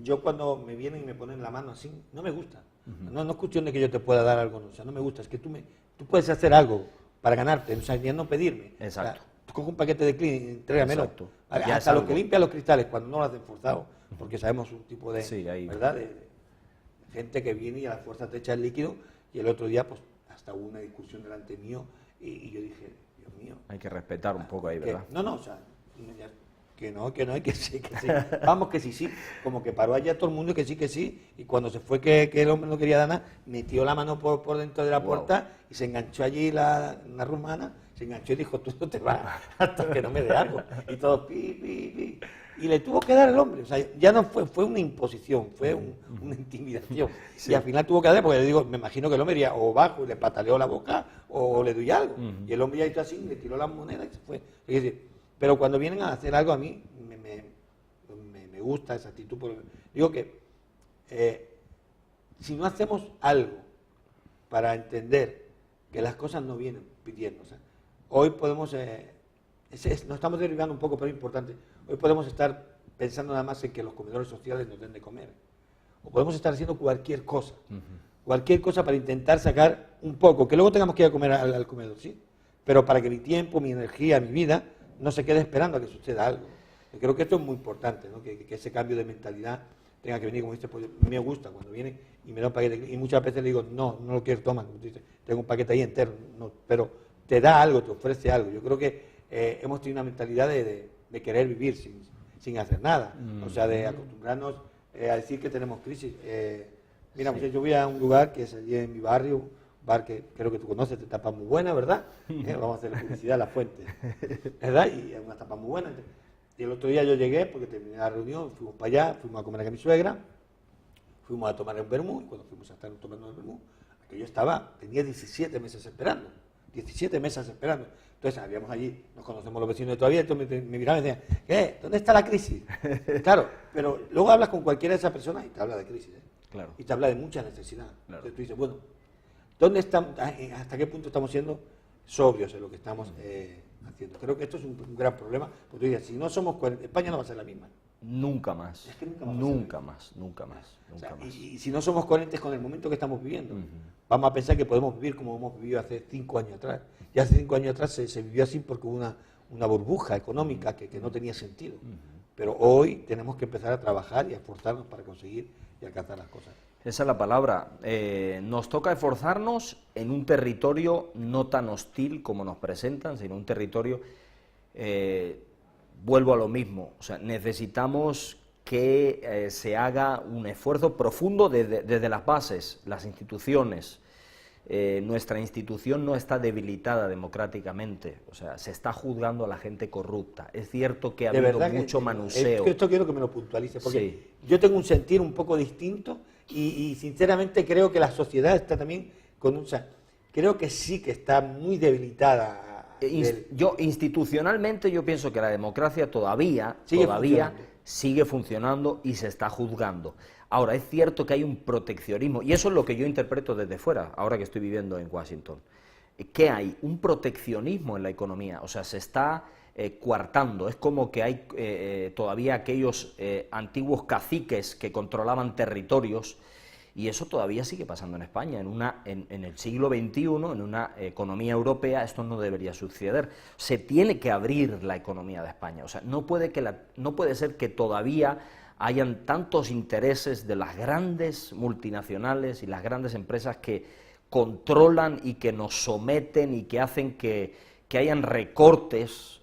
Yo cuando me vienen y me ponen la mano así, no me gusta. No es cuestión de que yo te pueda dar algo, no, o sea, no me gusta, es que tú puedes hacer algo para ganarte, o sea, ya no pedirme. Exacto. O sea, tú coges un paquete de Kleenex, entrégamelo. Exacto. Hasta los que limpian los cristales cuando no lo hacen forzado, porque sabemos un tipo de, sí, ahí. ¿verdad? De gente que viene y a la fuerza te echa el líquido, y el otro día pues hasta hubo una discusión delante mío y yo dije, Dios mío. Hay que respetar un poco ahí, ¿verdad? No, o sea, que no, que sí, vamos que sí, como que paró allá todo el mundo que sí, y cuando se fue que el hombre no quería dar nada, metió la mano por dentro de la puerta y se enganchó allí una rumana, se enganchó y dijo, tú no te vas hasta que no me dé algo, y todo pi, y le tuvo que dar el hombre, o sea, ya no fue una imposición, fue una intimidación, sí. Y al final tuvo que dar, porque le digo, me imagino que el hombre iría o bajo y le pataleó la boca, o le doy algo, y el hombre ya hizo así, le tiró las monedas y se fue. Es decir, pero cuando vienen a hacer algo a mí, me gusta esa actitud. Digo que si no hacemos algo para entender que las cosas no vienen pidiendo, o sea, hoy podemos, nos estamos derivando un poco, pero es importante, hoy podemos estar pensando nada más en que los comedores sociales nos den de comer, o podemos estar haciendo cualquier cosa para intentar sacar un poco, que luego tengamos que ir a comer al comedor, sí, pero para que mi tiempo, mi energía, mi vida no se quede esperando a que suceda algo. Yo creo que esto es muy importante, ¿no? Que ese cambio de mentalidad tenga que venir, como dices, pues me gusta cuando viene y me da un paquete, y muchas veces le digo, no lo quiero tomar, como tú dices, tengo un paquete ahí entero, no, pero te da algo, te ofrece algo. Yo creo que hemos tenido una mentalidad de querer vivir sin hacer nada, o sea, de acostumbrarnos a decir que tenemos crisis. Mira, sí. Yo voy a un lugar que es allí en mi barrio, bar que creo que tú conoces, de tapa muy buena, ¿verdad? Vamos a hacer publicidad a la fuente, ¿verdad? Y es una tapa muy buena. Y el otro día yo llegué, porque terminé la reunión, fuimos para allá, fuimos a comer a mi suegra, fuimos a tomar el vermú, y cuando fuimos a estar tomando el vermú, aquello tenía 17 meses esperando, 17 meses esperando. Entonces, habíamos allí, nos conocemos los vecinos de todavía, entonces me miraban y decían, ¿qué? ¿Dónde está la crisis? Claro, pero luego hablas con cualquiera de esas personas y te habla de crisis, ¿eh? Claro. Y te habla de mucha necesidad. Claro. Entonces tú dices, bueno, ¿dónde estamos, hasta qué punto estamos siendo sobrios en lo que estamos haciendo? Creo que esto es un gran problema, porque tú dices, si no somos coherentes, España no va a ser la misma. Nunca más. Es que nunca más. Y si no somos coherentes con el momento que estamos viviendo, vamos a pensar que podemos vivir como hemos vivido hace 5 años atrás. Y hace 5 años atrás se vivió así porque hubo una burbuja económica que no tenía sentido. Pero hoy tenemos que empezar a trabajar y a esforzarnos para conseguir y alcanzar las cosas. Esa es la palabra. Nos toca esforzarnos en un territorio no tan hostil como nos presentan, sino un territorio, vuelvo a lo mismo, o sea, necesitamos que se haga un esfuerzo profundo desde las bases, las instituciones. Nuestra institución no está debilitada democráticamente, o sea, se está juzgando a la gente corrupta. Es cierto que ha habido mucho manuseo. Esto quiero que me lo puntualice, porque sí. Yo tengo un sentir un poco distinto y sinceramente creo que la sociedad está también con un... creo que sí que está muy debilitada. Yo institucionalmente yo pienso que la democracia todavía sigue funcionando y se está juzgando. Ahora, es cierto que hay un proteccionismo, y eso es lo que yo interpreto desde fuera, ahora que estoy viviendo en Washington. ¿Qué hay? Un proteccionismo en la economía, o sea, se está coartando, es como que hay todavía aquellos antiguos caciques que controlaban territorios, y eso todavía sigue pasando en España. En el siglo XXI, en una economía europea, esto no debería suceder. Se tiene que abrir la economía de España, o sea, no puede ser que todavía hayan tantos intereses de las grandes multinacionales y las grandes empresas que controlan y que nos someten y que hacen que hayan recortes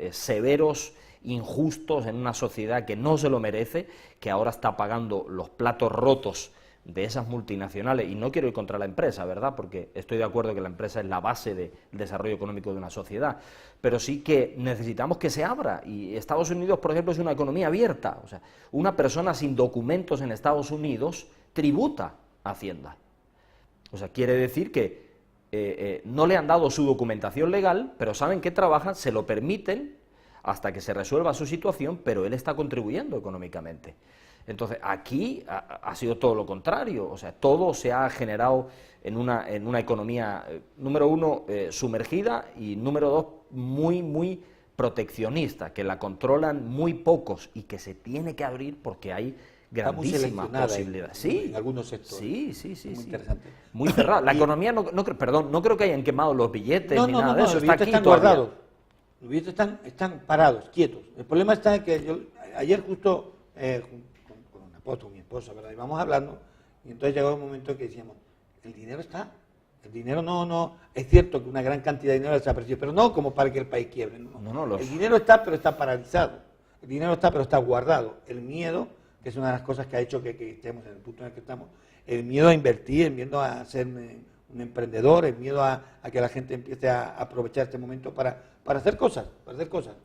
severos, injustos en una sociedad que no se lo merece, que ahora está pagando los platos rotos de esas multinacionales. Y no quiero ir contra la empresa, ¿verdad?, porque estoy de acuerdo que la empresa es la base del desarrollo económico de una sociedad, pero sí que necesitamos que se abra, y Estados Unidos, por ejemplo, es una economía abierta, o sea, una persona sin documentos en Estados Unidos tributa a Hacienda, o sea, quiere decir que no le han dado su documentación legal, pero saben que trabaja, se lo permiten hasta que se resuelva su situación, pero él está contribuyendo económicamente. Entonces, aquí ha sido todo lo contrario, o sea, todo se ha generado en una economía, número uno, sumergida, y número dos, muy proteccionista, que la controlan muy pocos y que se tiene que abrir porque hay grandísimas posibilidades. Sí, en algunos sectores. Sí. Muy interesante. Muy cerrada. La economía, no creo que hayan quemado los billetes ni nada de eso. Los billetes están guardados. Los billetes están parados, quietos. El problema está en que ayer justo... con mi esposa, ¿verdad? Y vamos hablando, y entonces llegó un momento que decíamos, el dinero está, el dinero no, es cierto que una gran cantidad de dinero desapareció, pero no como para que el país quiebre, El dinero está, pero está paralizado, el dinero está, pero está guardado. El miedo, que es una de las cosas que ha hecho que estemos en el punto en el que estamos, el miedo a invertir, el miedo a ser un emprendedor, el miedo a que la gente empiece a aprovechar este momento para hacer cosas,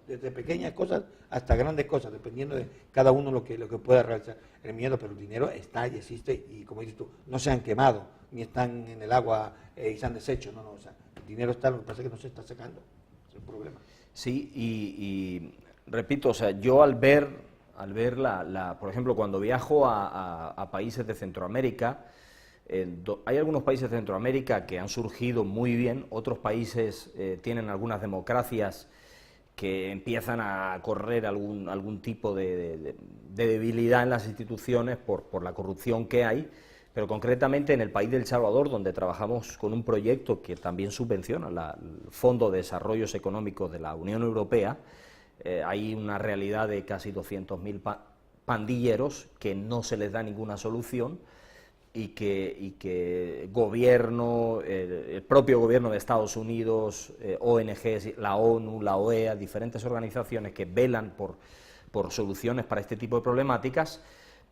desde pequeñas cosas hasta grandes cosas, dependiendo de cada uno lo que pueda realizar. El miedo, pero el dinero está y existe, y como dices tú, no se han quemado, ni están en el agua y se han deshecho, o sea, el dinero está, lo que pasa es que no se está sacando, es el problema. Sí, y repito, o sea, yo al ver por ejemplo, cuando viajo a países de Centroamérica, hay algunos países de Centroamérica que han surgido muy bien, otros países tienen algunas democracias que empiezan a correr algún tipo de debilidad en las instituciones por la corrupción que hay, pero concretamente en el país de El Salvador, donde trabajamos con un proyecto que también subvenciona el Fondo de Desarrollos Económicos de la Unión Europea, hay una realidad de casi 200.000 pandilleros que no se les da ninguna solución, y que gobierno, el propio gobierno de Estados Unidos, ONGs, la ONU, la OEA, diferentes organizaciones que velan por soluciones para este tipo de problemáticas,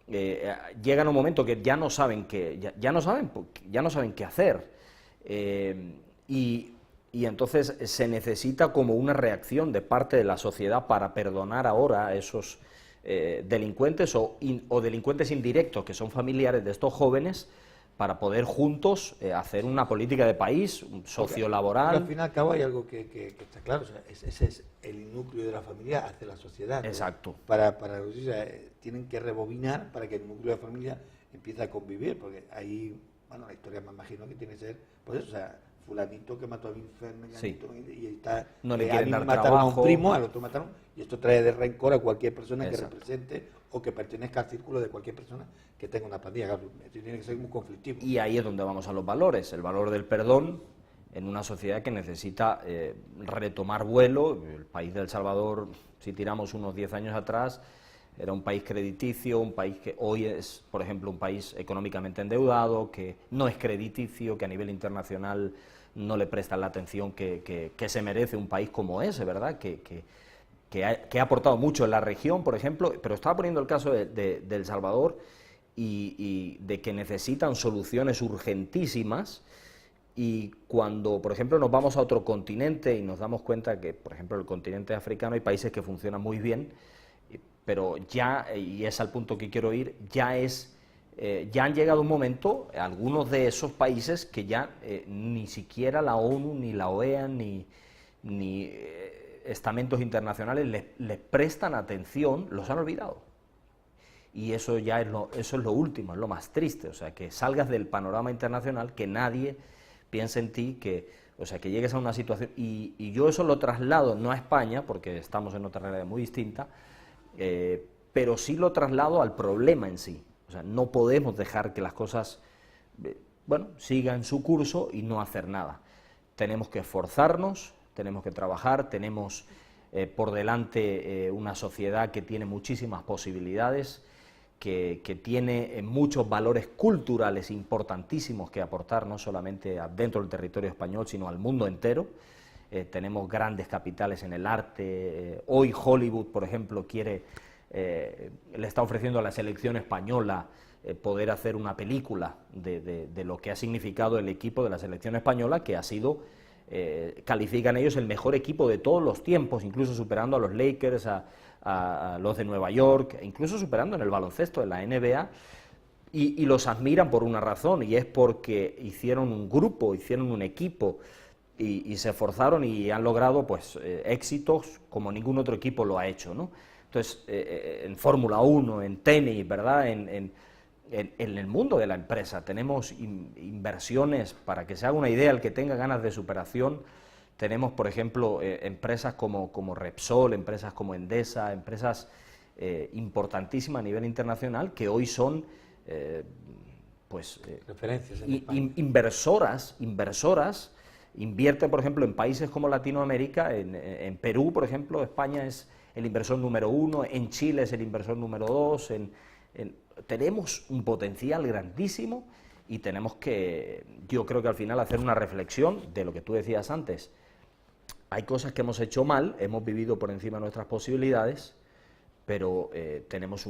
llegan a un momento que ya no saben qué hacer, y entonces se necesita como una reacción de parte de la sociedad para perdonar ahora a esos delincuentes o delincuentes indirectos que son familiares de estos jóvenes, para poder juntos hacer una política de país, sociolaboral. Porque al fin y al cabo hay algo que está claro, o sea, ese es el núcleo de la familia hacia la sociedad. Exacto. O sea, tienen que rebobinar para que el núcleo de la familia empiece a convivir, porque ahí, bueno, la historia me imagino que tiene que ser, pues eso, o sea, fulanito que mató a mi enfermo, y está, no le quieren dar mataron trabajo. a un primo, al otro mataron, y esto trae de rencor a cualquier persona que represente o que pertenezca al círculo de cualquier persona que tenga una pandilla. Claro, esto tiene que ser muy conflictivo. Y ahí es donde vamos a los valores, el valor del perdón en una sociedad que necesita retomar vuelo. El país de El Salvador, si tiramos unos 10 años atrás, Era un país crediticio, un país que hoy es, por ejemplo, un país económicamente endeudado, que no es crediticio, que a nivel internacional no le prestan la atención que se merece un país como ese, ¿verdad? Que ha aportado mucho en la región, por ejemplo, pero estaba poniendo el caso de El Salvador y de que necesitan soluciones urgentísimas. Y cuando, por ejemplo, nos vamos a otro continente y nos damos cuenta que, por ejemplo, en el continente africano hay países que funcionan muy bien, pero ya, y es al punto que quiero ir, ya han llegado un momento, algunos de esos países, que ya ni siquiera la ONU, ni la OEA, ni estamentos internacionales les prestan atención, los han olvidado. Y eso ya eso es lo último, es lo más triste, o sea, que salgas del panorama internacional, que nadie piense en ti, o sea, que llegues a una situación, y yo eso lo traslado no a España, porque estamos en otra realidad muy distinta, pero sí lo traslado al problema en sí. O sea, no podemos dejar que las cosas, bueno, sigan su curso y no hacer nada. Tenemos que esforzarnos, tenemos que trabajar, tenemos por delante una sociedad que tiene muchísimas posibilidades, que tiene muchos valores culturales importantísimos que aportar, no solamente dentro del territorio español, sino al mundo entero. Tenemos grandes capitales en el arte. Hoy Hollywood, por ejemplo, le está ofreciendo a la selección española poder hacer una película de lo que ha significado el equipo de la selección española, que ha sido, califican ellos, el mejor equipo de todos los tiempos, incluso superando a los Lakers, a los de Nueva York, incluso superando en el baloncesto, en la NBA, y los admiran por una razón, y es porque hicieron un grupo, hicieron un equipo, y se esforzaron y han logrado pues éxitos como ningún otro equipo lo ha hecho, ¿no? Entonces, en Fórmula 1, en tenis, ¿verdad? En el mundo de la empresa tenemos inversiones, para que se haga una idea, el que tenga ganas de superación, tenemos, por ejemplo, empresas como Repsol, empresas como Endesa, empresas importantísimas a nivel internacional, que hoy son referencias en inversoras, invierten, por ejemplo, en países como Latinoamérica, en Perú, por ejemplo, España es el inversor número 1, en Chile es el inversor número 2, tenemos un potencial grandísimo y tenemos que, yo creo que al final, hacer una reflexión de lo que tú decías antes. Hay cosas que hemos hecho mal, hemos vivido por encima de nuestras posibilidades, pero tenemos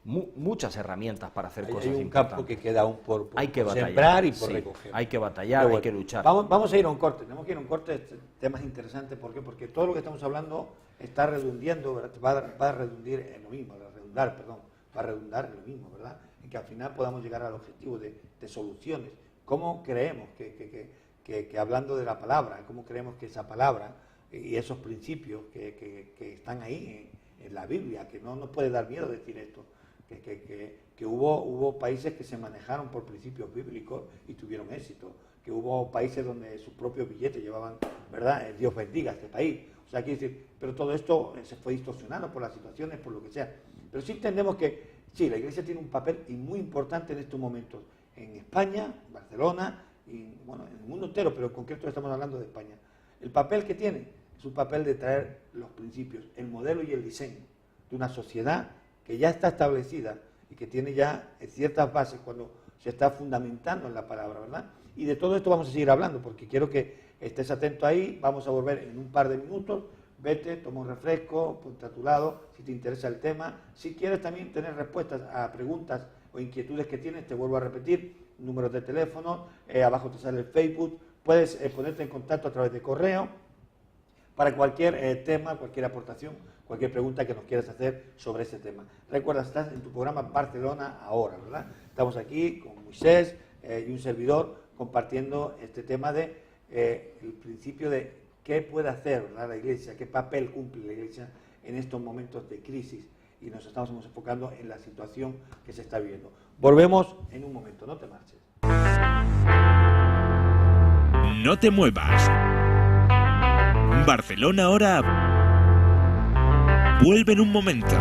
muchas herramientas para hacer cosas importantes. Hay un campo que queda aún por batallar, sembrar y por recoger. Hay que batallar, hay que luchar. Vamos a ir a un corte, tenemos que ir a un corte, temas interesantes, ¿por qué? Porque todo lo que estamos hablando está redundiendo, va a redundar en lo mismo, ¿verdad? En que al final podamos llegar al objetivo de soluciones. ¿Cómo creemos que hablando de la palabra, cómo creemos que esa palabra y esos principios que están ahí en la Biblia, que no nos puede dar miedo decir esto, que hubo países que se manejaron por principios bíblicos y tuvieron éxito, que hubo países donde sus propios billetes llevaban, ¿verdad? Dios bendiga a este país. O sea, quiere decir, pero todo esto se fue distorsionando por las situaciones, por lo que sea. Pero sí entendemos que sí, la Iglesia tiene un papel muy importante en estos momentos, en España, en Barcelona, y bueno, en el mundo entero, pero en concreto estamos hablando de España. El papel que tiene es un papel de traer los principios, el modelo y el diseño de una sociedad que ya está establecida y que tiene ya ciertas bases cuando se está fundamentando en la palabra, ¿verdad? Y de todo esto vamos a seguir hablando, porque quiero que estés atento ahí. Vamos a volver en un par de minutos. Vete, toma un refresco, ponte a tu lado, si te interesa el tema. Si quieres también tener respuestas a preguntas o inquietudes que tienes, te vuelvo a repetir, números de teléfono, abajo te sale el Facebook, puedes ponerte en contacto a través de correo para cualquier tema, cualquier aportación, cualquier pregunta que nos quieras hacer sobre ese tema. Recuerda, estás en tu programa Barcelona Ahora, ¿verdad? Estamos aquí con Moisés y un servidor compartiendo este tema de el principio de qué puede hacer, ¿verdad?, la Iglesia, qué papel cumple la Iglesia en estos momentos de crisis, y nos estamos enfocando en la situación que se está viviendo. Volvemos en un momento, no te marches. No te muevas. Barcelona Ahora vuelve en un momento.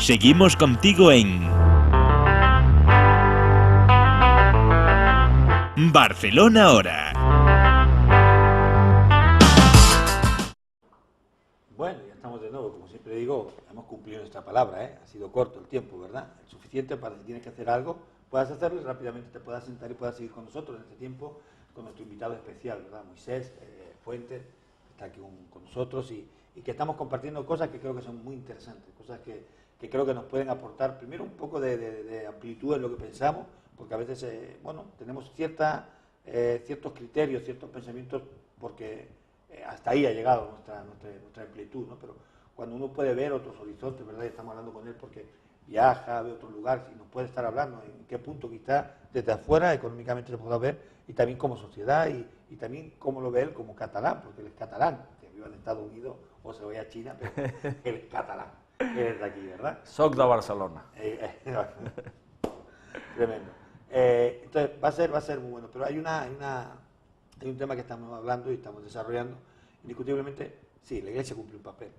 Seguimos contigo en Barcelona ahora. Bueno, ya estamos de nuevo, como siempre digo, hemos cumplido nuestra palabra, ¿eh? Ha sido corto el tiempo, ¿verdad? El suficiente para que si tienes que hacer algo, puedas hacerlo y rápidamente te puedas sentar y puedas seguir con nosotros en este tiempo, con nuestro invitado especial, ¿verdad? Moisés Fuentes, que está aquí con nosotros y que estamos compartiendo cosas que creo que son muy interesantes, cosas que creo que nos pueden aportar, primero, un poco de amplitud en lo que pensamos, porque a veces, bueno, tenemos ciertos criterios, ciertos pensamientos, porque hasta ahí ha llegado nuestra amplitud, ¿no? Pero cuando uno puede ver otros horizontes, ¿verdad? Y estamos hablando con él porque viaja, ve otros lugares y nos puede estar hablando en qué punto quizá desde afuera económicamente se pueda ver, y también como sociedad, y también cómo lo ve él como catalán, porque él es catalán, que vive en Estados Unidos o se vaya a China, pero él es catalán. Es de aquí, ¿verdad? Soc de Barcelona. Tremendo. Entonces, va a ser muy bueno. Pero hay un tema que estamos hablando y estamos desarrollando. Indiscutiblemente, sí, la Iglesia cumple un papel.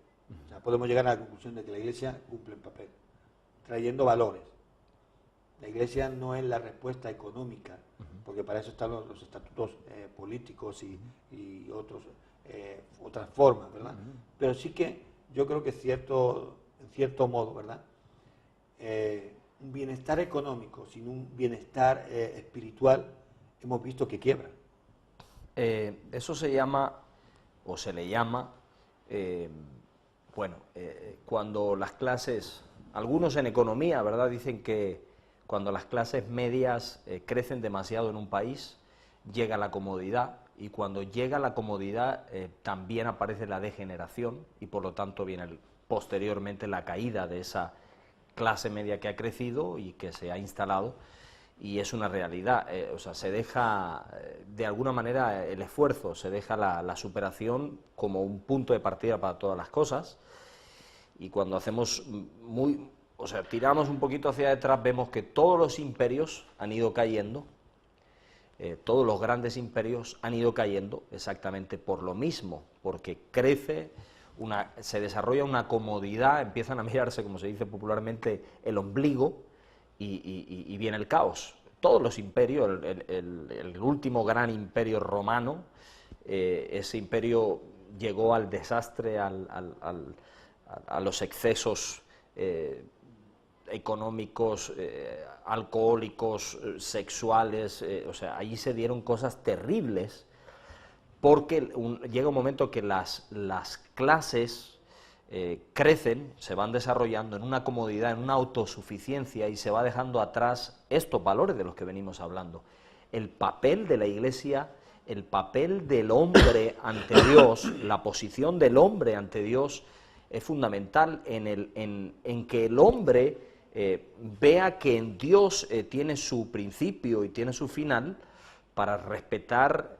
O sea, podemos llegar a la conclusión de que la Iglesia cumple un papel, trayendo valores. La Iglesia no es la respuesta económica, porque para eso están los estatutos políticos y otras formas, ¿verdad? Pero sí que yo creo que en cierto modo, ¿verdad? Un bienestar económico sin un bienestar espiritual, hemos visto que quiebra. Eso se llama, o se le llama, cuando las clases, algunos en economía, ¿verdad?, dicen que cuando las clases medias crecen demasiado en un país, llega la comodidad, y cuando llega la comodidad también aparece la degeneración, y por lo tanto viene posteriormente la caída de esa clase media que ha crecido y que se ha instalado, y es una realidad. O sea, se deja de alguna manera el esfuerzo, se deja la superación como un punto de partida para todas las cosas, y cuando hacemos tiramos un poquito hacia detrás, vemos que todos los imperios han ido cayendo, todos los grandes imperios han ido cayendo exactamente por lo mismo, porque se desarrolla una comodidad, empiezan a mirarse, como se dice popularmente, el ombligo, y viene el caos. Todos los imperios, el último gran imperio romano, ese imperio llegó al desastre, a los excesos económicos, alcohólicos, sexuales, o sea, allí se dieron cosas terribles, porque llega un momento que las clases crecen, se van desarrollando en una comodidad, en una autosuficiencia, y se va dejando atrás estos valores de los que venimos hablando. El papel de la Iglesia, el papel del hombre ante Dios, la posición del hombre ante Dios es fundamental en que el hombre vea que en Dios tiene su principio y tiene su final, para respetar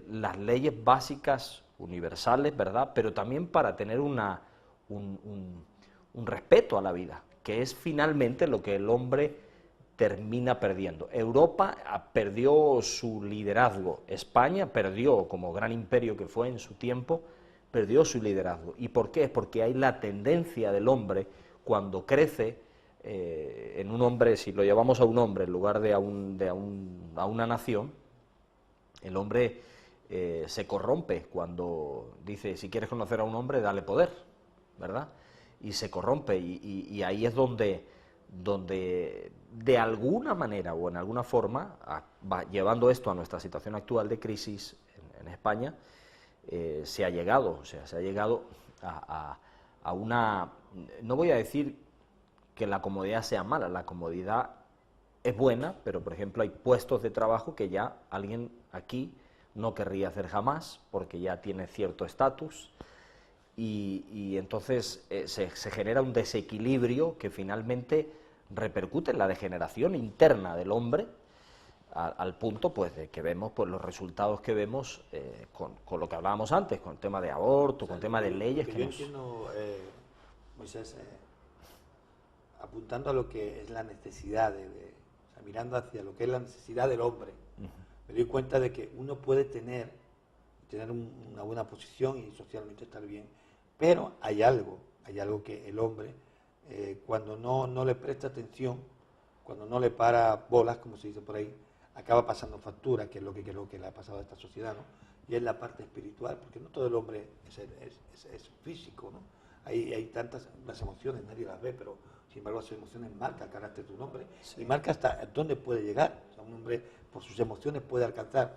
las leyes básicas universales, ¿verdad?, pero también para tener un respeto a la vida, que es finalmente lo que el hombre termina perdiendo. Europa perdió su liderazgo, España perdió, como gran imperio que fue en su tiempo, perdió su liderazgo. ¿Y por qué? Porque hay la tendencia del hombre, cuando crece, en un hombre, si lo llevamos a un hombre en lugar de a una nación, el hombre se corrompe cuando dice, si quieres conocer a un hombre, dale poder, ¿verdad? Y se corrompe, y ahí es donde de alguna manera o en alguna forma, llevando esto a nuestra situación actual de crisis en España, se ha llegado a una, no voy a decir que la comodidad sea mala, la comodidad es buena, pero por ejemplo hay puestos de trabajo que ya alguien aquí no querría hacer jamás, porque ya tiene cierto estatus, y entonces se genera un desequilibrio que finalmente repercute en la degeneración interna del hombre, al punto pues de que vemos pues los resultados que vemos con lo que hablábamos antes, con el tema de aborto, con el tema de leyes que yo entiendo, Moisés, apuntando a lo que es la necesidad o sea, mirando hacia lo que es la necesidad del hombre, me doy cuenta de que uno puede tener una buena posición y socialmente estar bien, pero hay algo que el hombre cuando no le presta atención, cuando no le para bolas, como se dice por ahí, acaba pasando factura, que es lo que creo que le ha pasado a esta sociedad, ¿no? Y es la parte espiritual, porque no todo el hombre es físico, ¿no? Hay tantas, las emociones nadie las ve, pero sin embargo las emociones marcan el carácter de un hombre, sí, y marca hasta dónde puede llegar. O sea, un hombre por sus emociones puede alcanzar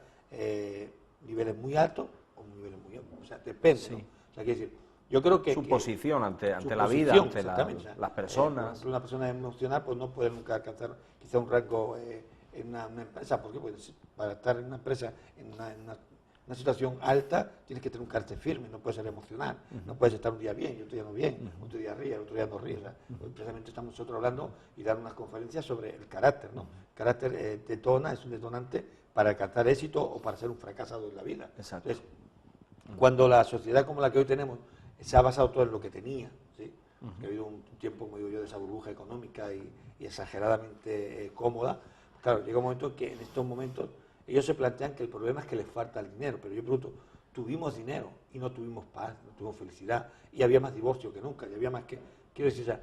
niveles muy altos o niveles muy bajos, o sea, depende, sí, ¿no? O sea, quiere decir, yo creo que... Su posición ante la vida, ante las personas. Por ejemplo, una persona emocional pues no puede nunca alcanzar quizá un rango en una empresa, porque pues, para estar en una empresa, en una situación alta, tienes que tener un carácter firme, no puedes ser emocional, no puedes estar un día bien y otro día no bien, otro día ríe, otro día no ríe. Pues precisamente estamos nosotros hablando y dando unas conferencias sobre el carácter, ¿no? El carácter detona, es un detonante para alcanzar éxito o para ser un fracasado en la vida. Exacto. Entonces, cuando la sociedad como la que hoy tenemos se ha basado todo en lo que tenía, ¿sí? Que ha habido un tiempo, como digo yo, de esa burbuja económica y exageradamente cómoda. Claro, llega un momento en que en estos momentos ellos se plantean que el problema es que les falta el dinero, pero yo pregunto, tuvimos dinero y no tuvimos paz, no tuvimos felicidad, y había más divorcio que nunca, y había más que, quiero decir, o sea,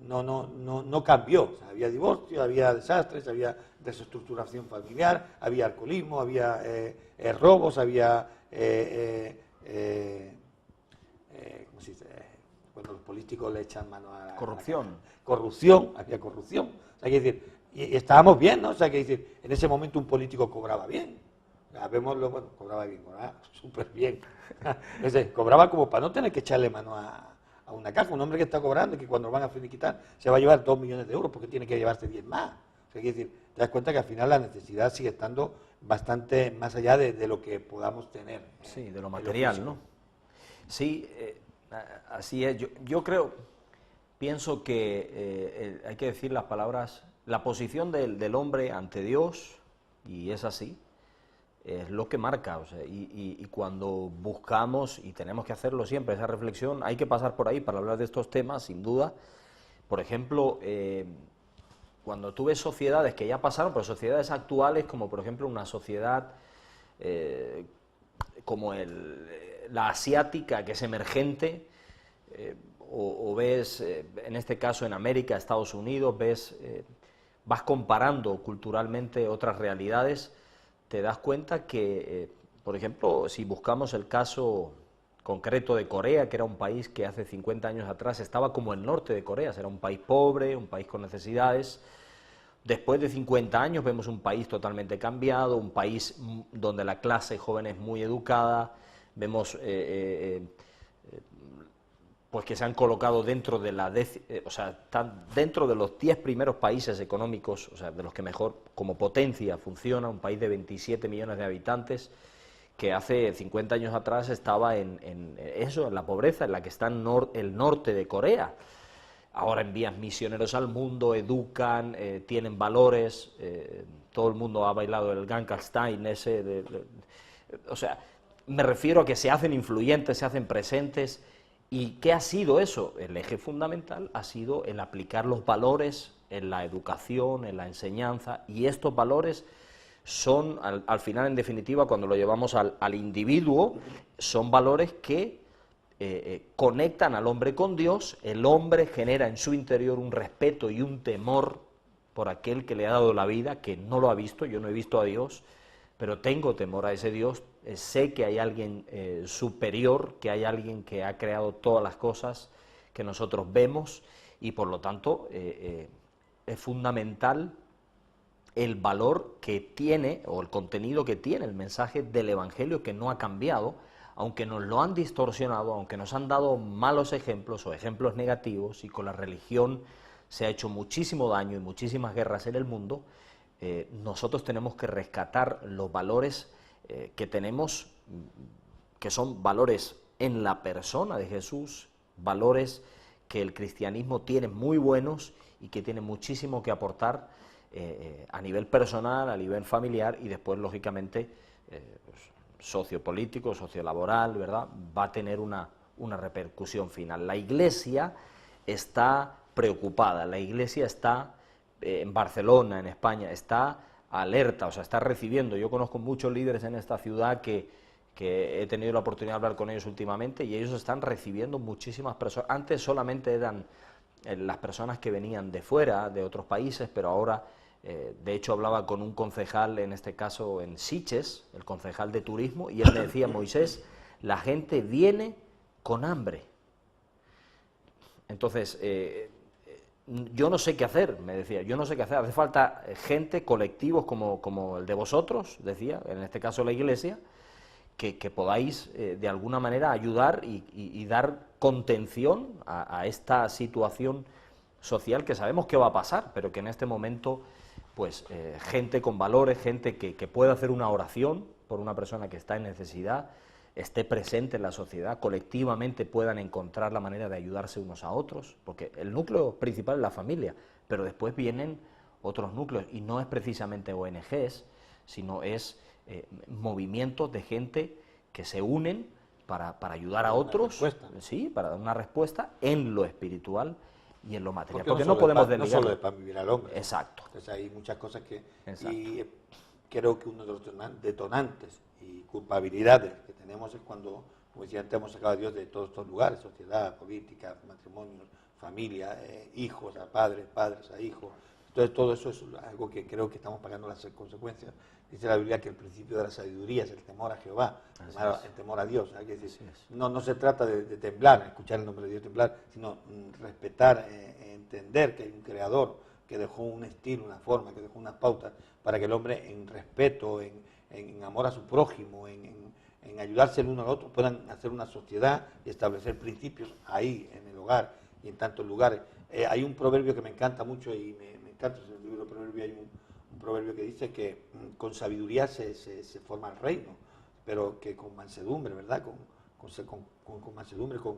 no cambió, o sea, había divorcio, había desastres, había desestructuración familiar, había alcoholismo, había robos, había, ¿cómo se dice? Cuando los políticos le echan mano a la corrupción. Corrupción, había corrupción, o sea, hay que decir, y estábamos bien, ¿no? O sea, que decir, en ese momento un político cobraba bien. Bueno, cobraba bien, cobraba súper bien. Cobraba como para no tener que echarle mano a una caja. Un hombre que está cobrando y que cuando lo van a finiquitar se va a llevar 2 millones de euros porque tiene que llevarse 10 más. O sea, decir, te das cuenta que al final la necesidad sigue estando bastante más allá de lo que podamos tener. Sí, de lo material, ¿no? Sí, así es. Yo pienso que hay que decir las palabras. La posición del hombre ante Dios, y es así, es lo que marca, o sea, y cuando buscamos, y tenemos que hacerlo siempre, esa reflexión, hay que pasar por ahí para hablar de estos temas, sin duda. Por ejemplo, cuando tú ves sociedades que ya pasaron, pero sociedades actuales, como por ejemplo una sociedad como la asiática, que es emergente, o ves, en este caso en América, Estados Unidos, vas comparando culturalmente otras realidades, te das cuenta que, por ejemplo, si buscamos el caso concreto de Corea, que era un país que hace 50 años atrás estaba como el norte de Corea, era un país pobre, un país con necesidades. Después de 50 años vemos un país totalmente cambiado, un país donde la clase joven es muy educada, vemos pues que se han colocado dentro de están dentro de los 10 primeros países económicos, o sea, de los que mejor como potencia funciona, un país de 27 millones de habitantes, que hace 50 años atrás estaba en la pobreza en la que está el norte de Corea. Ahora envían misioneros al mundo, educan, tienen valores, todo el mundo ha bailado el Gangnam Style o sea, me refiero a que se hacen influyentes, se hacen presentes. ¿Y qué ha sido eso? El eje fundamental ha sido el aplicar los valores en la educación, en la enseñanza, y estos valores son, al final, en definitiva, cuando lo llevamos al individuo, son valores que conectan al hombre con Dios. El hombre genera en su interior un respeto y un temor por aquel que le ha dado la vida, que no lo ha visto, yo no he visto a Dios, pero tengo temor a ese Dios, sé que hay alguien superior, que hay alguien que ha creado todas las cosas que nosotros vemos, y por lo tanto es fundamental el valor que tiene, o el contenido que tiene el mensaje del Evangelio, que no ha cambiado, aunque nos lo han distorsionado, aunque nos han dado malos ejemplos o ejemplos negativos, y con la religión se ha hecho muchísimo daño y muchísimas guerras en el mundo. Nosotros tenemos que rescatar los valores que tenemos, que son valores en la persona de Jesús, valores que el cristianismo tiene muy buenos y que tiene muchísimo que aportar a nivel personal, a nivel familiar, y después, lógicamente, sociopolítico, sociolaboral, ¿verdad? Va a tener una repercusión final. La Iglesia está preocupada, la Iglesia está en Barcelona, en España, está alerta, o sea, está recibiendo. Yo conozco muchos líderes en esta ciudad que he tenido la oportunidad de hablar con ellos últimamente, y ellos están recibiendo muchísimas personas. Antes solamente eran las personas que venían de fuera, de otros países, pero ahora, de hecho hablaba con un concejal, en este caso en Sitges, el concejal de turismo, y él me decía: Moisés, la gente viene con hambre. Entonces, yo no sé qué hacer, me decía, yo no sé qué hacer, hace falta gente, colectivos como el de vosotros, decía, en este caso la Iglesia, que podáis de alguna manera ayudar y dar contención a esta situación social que sabemos que va a pasar, pero que en este momento, pues, gente con valores, gente que pueda hacer una oración por una persona que está en necesidad, esté presente en la sociedad, colectivamente puedan encontrar la manera de ayudarse unos a otros, porque el núcleo principal es la familia, pero después vienen otros núcleos, y no es precisamente ONGs, sino es movimientos de gente que se unen para ayudar a otros, sí, para dar una respuesta en lo espiritual y en lo material, porque no podemos desligar. No solo es para vivir al hombre. Exacto. Entonces hay muchas cosas que... Exacto. Y creo que uno de los detonantes y culpabilidades que tenemos es cuando, como decía antes, hemos sacado a Dios de todos estos lugares: sociedad, política, matrimonios, familia, hijos a padres, padres a hijos. Entonces todo eso es algo que creo que estamos pagando las consecuencias. Dice la Biblia que el principio de la sabiduría es el temor a Jehová, el temor a Dios. Hay que decir, no se trata de temblar, escuchar el nombre de Dios temblar, sino respetar, entender que hay un creador que dejó un estilo, una forma, que dejó unas pautas para que el hombre, en respeto, en amor a su prójimo, en ayudarse el uno al otro, puedan hacer una sociedad y establecer principios ahí, en el hogar y en tantos lugares. Hay un proverbio que me encanta mucho y me encanta, en el libro de Proverbios hay un proverbio que dice que con sabiduría se forma el reino, pero que con mansedumbre, ¿verdad? Con mansedumbre, con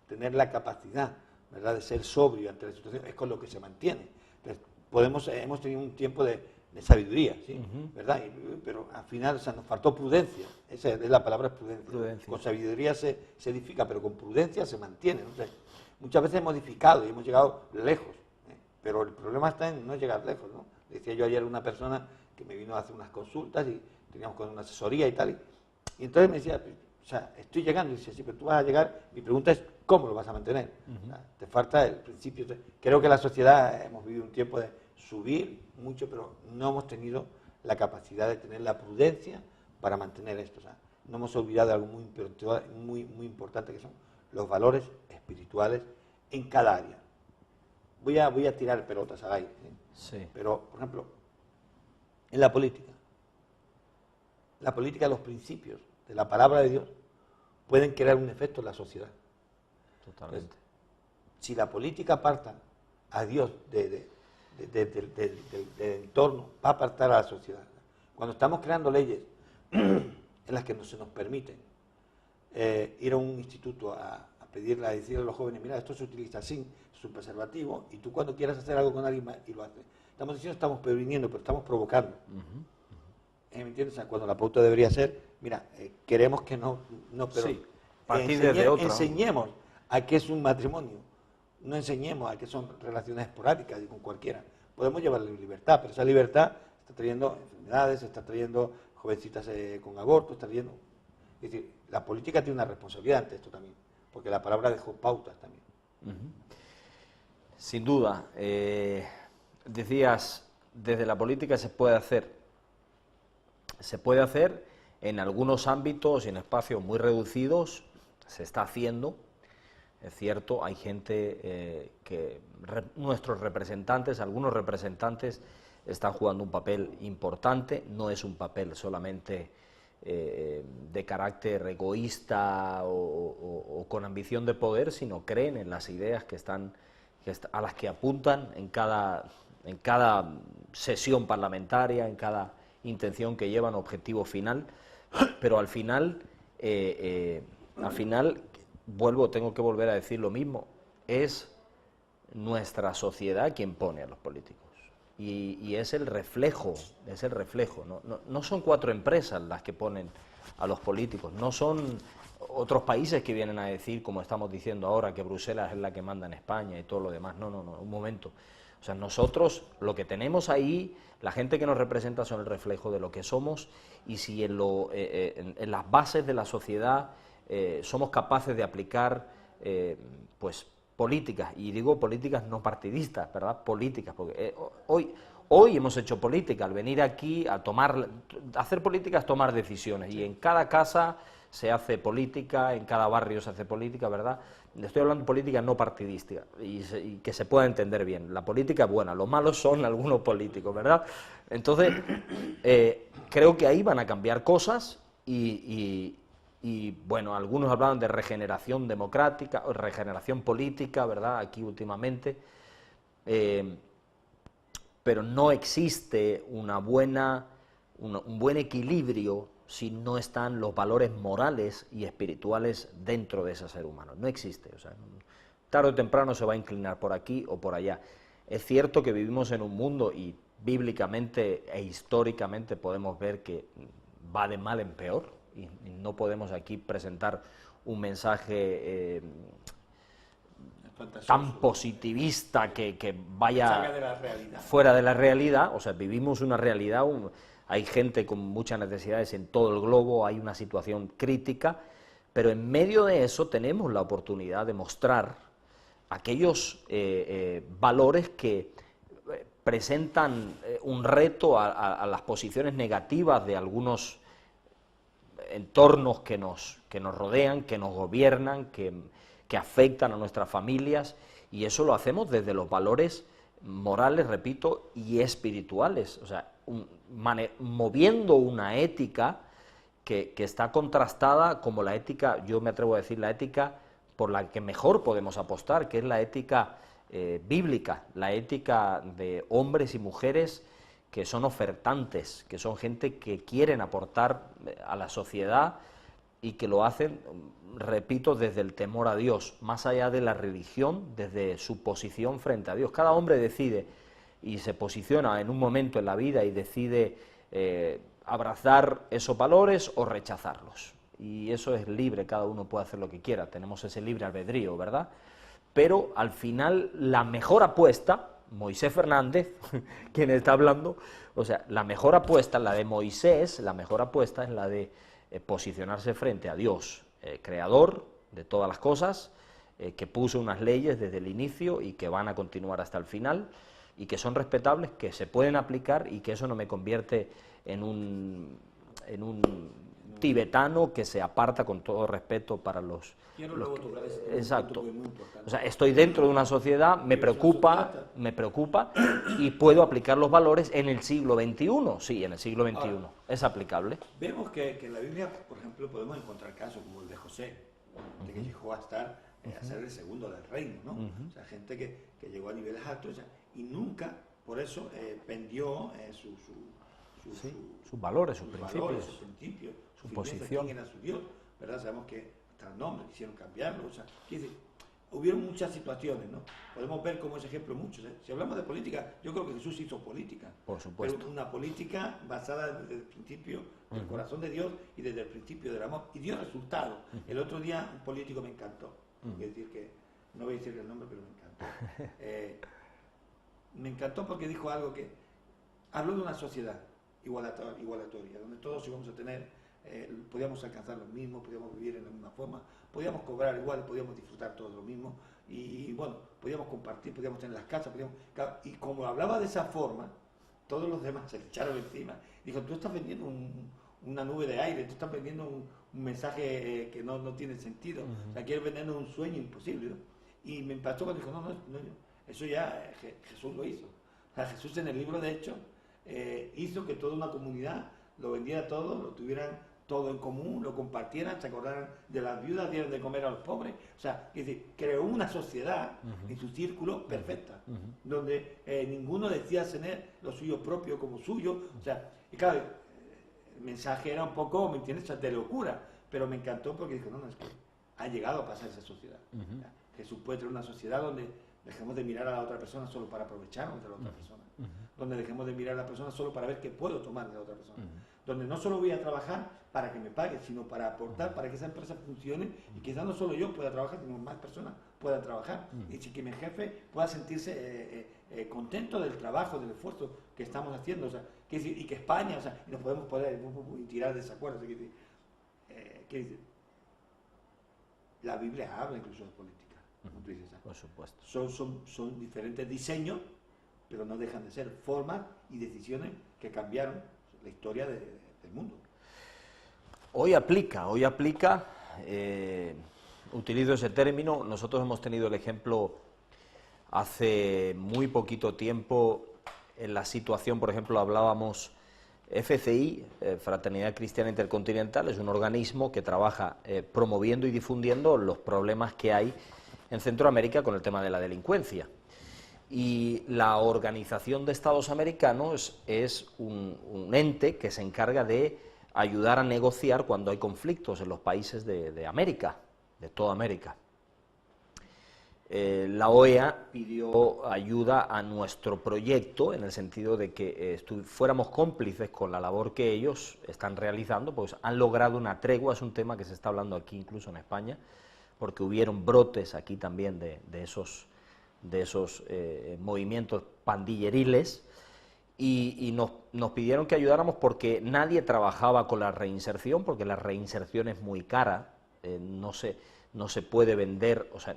tener la capacidad, ¿verdad?, de ser sobrio ante la situación, es con lo que se mantiene. Entonces, hemos tenido un tiempo de sabiduría, ¿sí? ¿Verdad? Pero al final, o sea, nos faltó prudencia. Esa es la palabra, prudencia. Con sabiduría se edifica, pero con prudencia se mantiene. Entonces, muchas veces hemos edificado y hemos llegado lejos, pero el problema está en no llegar lejos, ¿no? Decía yo ayer a una persona que me vino a hacer unas consultas y teníamos con una asesoría y tal, y entonces me decía, o sea, estoy llegando, y dice, sí, pero tú vas a llegar, mi pregunta es, ¿cómo lo vas a mantener? O sea, te falta el principio. Creo que la sociedad hemos vivido un tiempo de subir mucho, pero no hemos tenido la capacidad de tener la prudencia para mantener esto. O sea, no hemos olvidado de algo muy importante, que son los valores espirituales en cada área. Voy a tirar pelotas al aire, ¿sí? Pero, por ejemplo, en la política, los principios de la palabra de Dios pueden crear un efecto en la sociedad. Totalmente. Entonces, si la política aparta a Dios del entorno, va a apartar a la sociedad. Cuando estamos creando leyes en las que no se nos permiten ir a un instituto a decirle a los jóvenes, mira, esto se utiliza así, es un preservativo, y tú cuando quieras hacer algo con alguien más y lo haces. Estamos diciendo, estamos previniendo, pero estamos provocando. ¿Me entiendes? O sea, cuando la pauta debería ser, mira, queremos que no pero sí, partir desde otra. Enseñemos a qué es un matrimonio, no enseñemos a qué son relaciones esporádicas y con cualquiera. Podemos llevarle libertad, pero esa libertad está trayendo enfermedades, está trayendo jovencitas con aborto, está trayendo... Es decir, la política tiene una responsabilidad ante esto también, porque la palabra dejó pautas también. Sin duda. Decías, desde la política se puede hacer en algunos ámbitos y en espacios muy reducidos, se está haciendo, es cierto, hay gente nuestros representantes, algunos representantes están jugando un papel importante, no es un papel solamente de carácter egoísta o con ambición de poder, sino creen en las ideas a las que apuntan en cada sesión parlamentaria, en cada intención que llevan, objetivo final, pero al final tengo que volver a decir lo mismo, es nuestra sociedad quien pone a los políticos. Y es el reflejo, no son 4 empresas las que ponen a los políticos, no son otros países que vienen a decir, como estamos diciendo ahora, que Bruselas es la que manda en España y todo lo demás. No, un momento. O sea, nosotros lo que tenemos ahí, la gente que nos representa son el reflejo de lo que somos, y si en las bases de la sociedad somos capaces de aplicar pues políticas, y digo políticas no partidistas, ¿verdad? Políticas, porque hoy hemos hecho política, al venir aquí a hacer política es tomar decisiones, y en cada casa se hace política, en cada barrio se hace política, ¿verdad? Estoy hablando de política no partidística, y que se pueda entender bien. La política es buena, los malos son algunos políticos, ¿verdad? Entonces, creo que ahí van a cambiar cosas, y bueno, algunos hablaban de regeneración democrática, o regeneración política, ¿verdad?, aquí últimamente, pero no existe un buen equilibrio si no están los valores morales y espirituales dentro de ese ser humano. No existe, o sea, tarde o temprano se va a inclinar por aquí o por allá. Es cierto que vivimos en un mundo, y bíblicamente e históricamente podemos ver que va de mal en peor, y no podemos aquí presentar un mensaje tan positivista que vaya fuera de la realidad. O sea, vivimos una realidad, hay gente con muchas necesidades en todo el globo, hay una situación crítica, pero en medio de eso tenemos la oportunidad de mostrar aquellos valores que presentan un reto a las posiciones negativas de algunos entornos que nos rodean, que nos gobiernan, que afectan a nuestras familias, y eso lo hacemos desde los valores morales, repito, y espirituales, o sea, moviendo una ética que está contrastada como la ética, yo me atrevo a decir, la ética por la que mejor podemos apostar, que es la ética bíblica, la ética de hombres y mujeres que son ofertantes, que son gente que quieren aportar a la sociedad, y que lo hacen, repito, desde el temor a Dios, más allá de la religión, desde su posición frente a Dios. Cada hombre decide y se posiciona en un momento en la vida y decide abrazar esos valores o rechazarlos. Y eso es libre, cada uno puede hacer lo que quiera, tenemos ese libre albedrío, ¿verdad? Pero al final la mejor apuesta, Moisés Fernández, quien está hablando, o sea, la mejor apuesta, la de Moisés, la mejor apuesta es la de posicionarse frente a Dios, creador de todas las cosas, que puso unas leyes desde el inicio y que van a continuar hasta el final, y que son respetables, que se pueden aplicar, y que eso no me convierte en un tibetano que se aparta, con todo respeto para los exacto. O sea, estoy dentro de una sociedad, me preocupa, y puedo aplicar los valores en el siglo XXI, sí, en el siglo XXI, ahora, es aplicable. Vemos que en la Biblia, por ejemplo, podemos encontrar casos como el de José, de que llegó a estar, a ser el segundo del reino, ¿no? O sea, gente que llegó a niveles altos, o sea, y nunca, por eso, vendió sus valores, sus principios, su posición. ¿Quién era su Dios? ¿Verdad? Sabemos que hasta el nombre quisieron cambiarlo, o sea, hubieron muchas situaciones, ¿no? Podemos ver como ese ejemplo muchos. Si hablamos de política, yo creo que Jesús hizo política. Por supuesto. Pero una política basada desde el principio del corazón de Dios y desde el principio del amor. Y dio resultados. El otro día un político me encantó. Es decir, que no voy a decir el nombre, pero me encantó. Me encantó porque dijo algo que habló de una sociedad igualatoria, donde todos íbamos a tener, podíamos alcanzar lo mismo, podíamos vivir en la misma forma, podíamos cobrar igual, podíamos disfrutar todo lo mismo, y bueno, podíamos compartir, podíamos tener las casas, y como hablaba de esa forma, todos los demás se le echaron encima. Dijo, tú estás vendiendo una nube de aire, tú estás vendiendo un mensaje que no tiene sentido, o sea, quieres vendernos un sueño imposible, ¿no? Y me impactó cuando dijo, no, eso ya Jesús lo hizo. O sea, Jesús en el libro de Hechos hizo que toda una comunidad lo vendiera todo, lo tuvieran todo en común, lo compartieran, se acordaran de las viudas, dieran de comer a los pobres. O sea, es decir, creó una sociedad en su círculo perfecta, donde ninguno decía tener lo suyo propio como suyo. O sea, y claro, el mensaje era un poco, ¿me entiendes?, de locura, pero me encantó porque dijo, no, es que ha llegado a pasar esa sociedad. Jesús puede tener una sociedad donde dejemos de mirar a la otra persona solo para aprovecharnos de la otra persona, donde dejemos de mirar a la persona solo para ver qué puedo tomar de la otra persona, donde no solo voy a trabajar para que me pague, sino para aportar, para que esa empresa funcione, y quizás no solo yo pueda trabajar, sino más personas puedan trabajar, y que mi jefe pueda sentirse contento del trabajo, del esfuerzo que estamos haciendo, o sea, y que España, o sea, y nos podemos tirar desacuerdos, la Biblia habla incluso de política. como tú dices. Por supuesto. Son diferentes diseños, pero no dejan de ser formas y decisiones que cambiaron la historia del mundo. Hoy aplica, utilizo ese término. Nosotros hemos tenido el ejemplo hace muy poquito tiempo en la situación, por ejemplo, hablábamos FCI, Fraternidad Cristiana Intercontinental, es un organismo que trabaja promoviendo y difundiendo los problemas que hay en Centroamérica con el tema de la delincuencia. Y la Organización de Estados Americanos es un ente que se encarga de ayudar a negociar cuando hay conflictos en los países de América, de toda América. La OEA pidió ayuda a nuestro proyecto en el sentido de que fuéramos cómplices con la labor que ellos están realizando, pues han logrado una tregua. Es un tema que se está hablando aquí incluso en España, porque hubieron brotes aquí también de esos movimientos pandilleriles, y nos pidieron que ayudáramos porque nadie trabajaba con la reinserción, porque la reinserción es muy cara, no se puede vender, o sea,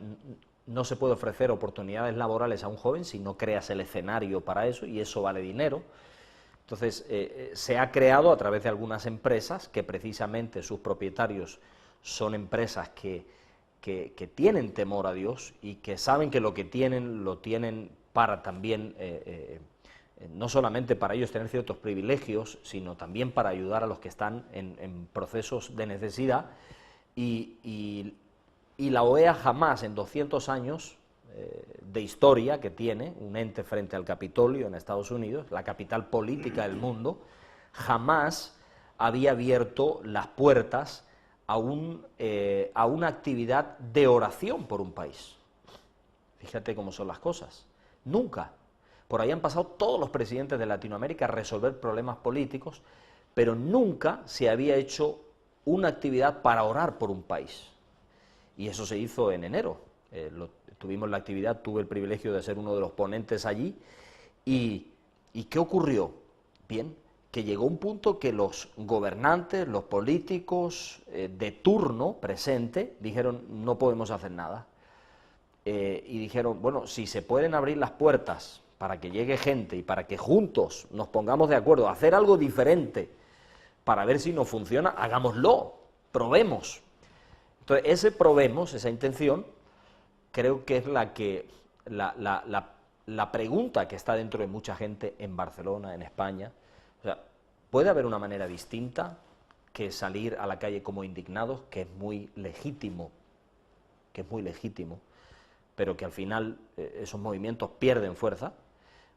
no se puede ofrecer oportunidades laborales a un joven si no creas el escenario para eso, y eso vale dinero. Entonces, se ha creado a través de algunas empresas, que precisamente sus propietarios son empresas que tienen temor a Dios y que saben que lo que tienen, lo tienen para también, no solamente para ellos tener ciertos privilegios, sino también para ayudar a los que están en procesos de necesidad. Y la OEA jamás, en 200 años de historia que tiene, un ente frente al Capitolio en Estados Unidos, la capital política del mundo, jamás había abierto las puertas a una actividad de oración por un país. Fíjate cómo son las cosas. Nunca. Por ahí han pasado todos los presidentes de Latinoamérica a resolver problemas políticos, pero nunca se había hecho una actividad para orar por un país. Y eso se hizo en enero. Tuvimos la actividad, tuve el privilegio de ser uno de los ponentes allí. ¿Y qué ocurrió? Bien, que llegó un punto que los gobernantes, los políticos de turno presente, dijeron: no podemos hacer nada. Y dijeron: bueno, si se pueden abrir las puertas para que llegue gente y para que juntos nos pongamos de acuerdo a hacer algo diferente para ver si nos funciona, hagámoslo, probemos. Entonces, ese probemos, esa intención, creo que es la pregunta que está dentro de mucha gente en Barcelona, en España. O sea, puede haber una manera distinta que salir a la calle como indignados, que es muy legítimo, pero que al final esos movimientos pierden fuerza,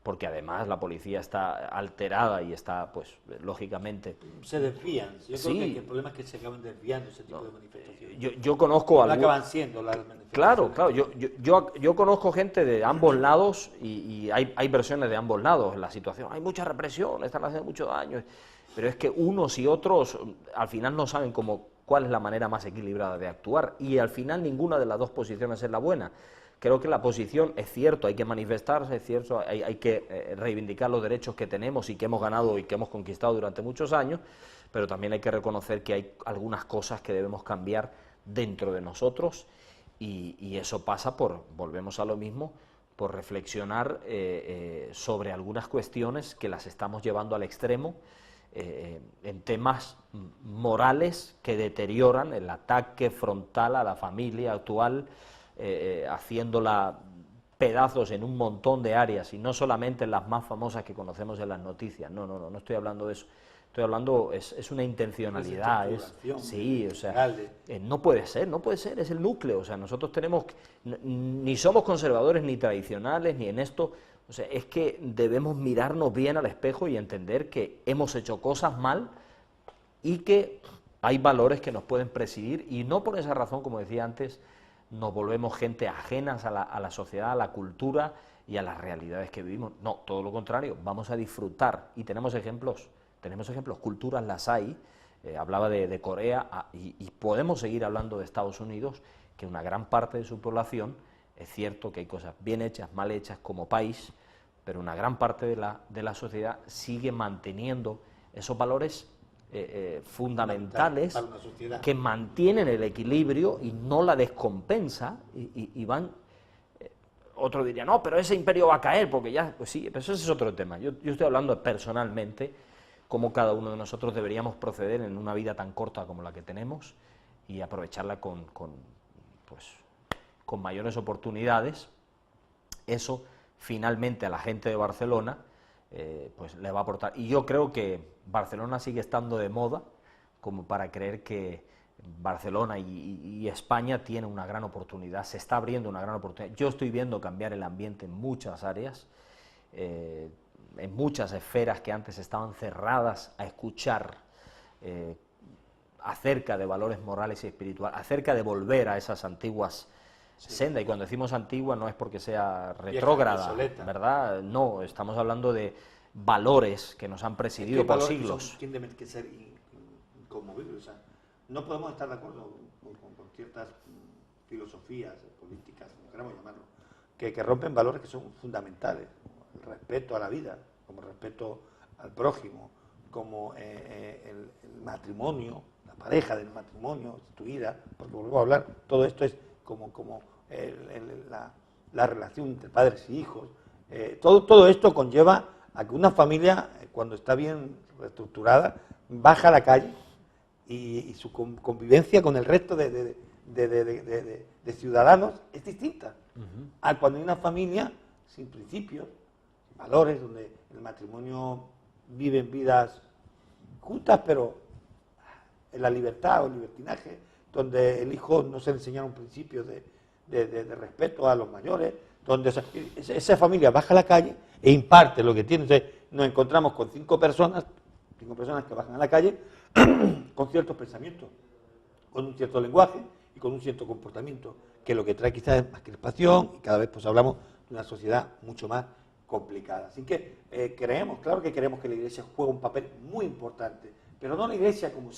porque además la policía está alterada y está, pues, lógicamente... Se desvían. Yo sí. creo que el problema es que se acaban desviando ese tipo de manifestaciones. Yo conozco no acaban siendo las manifestaciones. Claro, yo conozco gente de ambos lados y hay versiones de ambos lados en la situación. Hay mucha represión, están haciendo mucho daño, pero es que unos y otros al final no saben cuál es la manera más equilibrada de actuar, y al final ninguna de las dos posiciones es la buena. Creo que la posición, es cierto, hay que manifestarse, es cierto, hay que reivindicar los derechos que tenemos y que hemos ganado y que hemos conquistado durante muchos años, pero también hay que reconocer que hay algunas cosas que debemos cambiar dentro de nosotros, y eso pasa volvemos a lo mismo, por reflexionar sobre algunas cuestiones que las estamos llevando al extremo, en temas morales que deterioran el ataque frontal a la familia actual, haciéndola pedazos en un montón de áreas, y no solamente en las más famosas que conocemos en las noticias. No estoy hablando de eso. Estoy hablando, es una intencionalidad, sí, o sea, no puede ser, es el núcleo. O sea, nosotros ni somos conservadores ni tradicionales, ni en esto, o sea, es que debemos mirarnos bien al espejo y entender que hemos hecho cosas mal y que hay valores que nos pueden presidir, y no por esa razón, como decía antes, nos volvemos gente ajenas a la sociedad, a la cultura y a las realidades que vivimos. No, todo lo contrario, vamos a disfrutar, y tenemos ejemplos, culturas las hay. Hablaba de Corea, y podemos seguir hablando de Estados Unidos, que una gran parte de su población, es cierto que hay cosas bien hechas, mal hechas como país, pero una gran parte de la sociedad sigue manteniendo esos valores fundamentales para una sociedad, que mantienen el equilibrio y no la descompensa y van... Otro diría, no, pero ese imperio va a caer, porque ya... Pues sí, pero ese es otro tema. Yo estoy hablando personalmente, cómo cada uno de nosotros deberíamos proceder en una vida tan corta como la que tenemos y aprovecharla con mayores oportunidades. Eso, finalmente, a la gente de Barcelona pues le va a aportar. Y yo creo que Barcelona sigue estando de moda como para creer que Barcelona y España tiene una gran oportunidad, se está abriendo una gran oportunidad. Yo estoy viendo cambiar el ambiente en muchas áreas, en muchas esferas que antes estaban cerradas a escuchar acerca de valores morales y espirituales, acerca de volver a esas antiguas sendas. Y cuando decimos antigua no es porque sea retrógrada, ¿verdad? No, estamos hablando de valores que nos han presidido por siglos. Tienen que ser inconmovibles. O sea, no podemos estar de acuerdo con ciertas filosofías políticas, como queramos llamarlo, que rompen valores que son fundamentales, como el respeto a la vida, como el respeto al prójimo, como el matrimonio, la pareja del matrimonio instituida, porque volvemos a hablar, todo esto es como la relación entre padres y hijos. Todo esto conlleva a que una familia, cuando está bien reestructurada, baja a la calle y su convivencia con el resto de ciudadanos es distinta a cuando hay una familia sin principios, sin valores, donde el matrimonio vive en vidas juntas, pero en la libertad o el libertinaje, donde el hijo no se le enseñaron principios de respeto a los mayores, donde esa familia baja a la calle e imparte lo que tiene. Entonces, nos encontramos con cinco personas que bajan a la calle con ciertos pensamientos, con un cierto lenguaje y con un cierto comportamiento, que lo que trae quizás es más crispación y cada vez pues hablamos de una sociedad mucho más complicada. Así que claro que queremos que la Iglesia juegue un papel muy importante, pero no la Iglesia como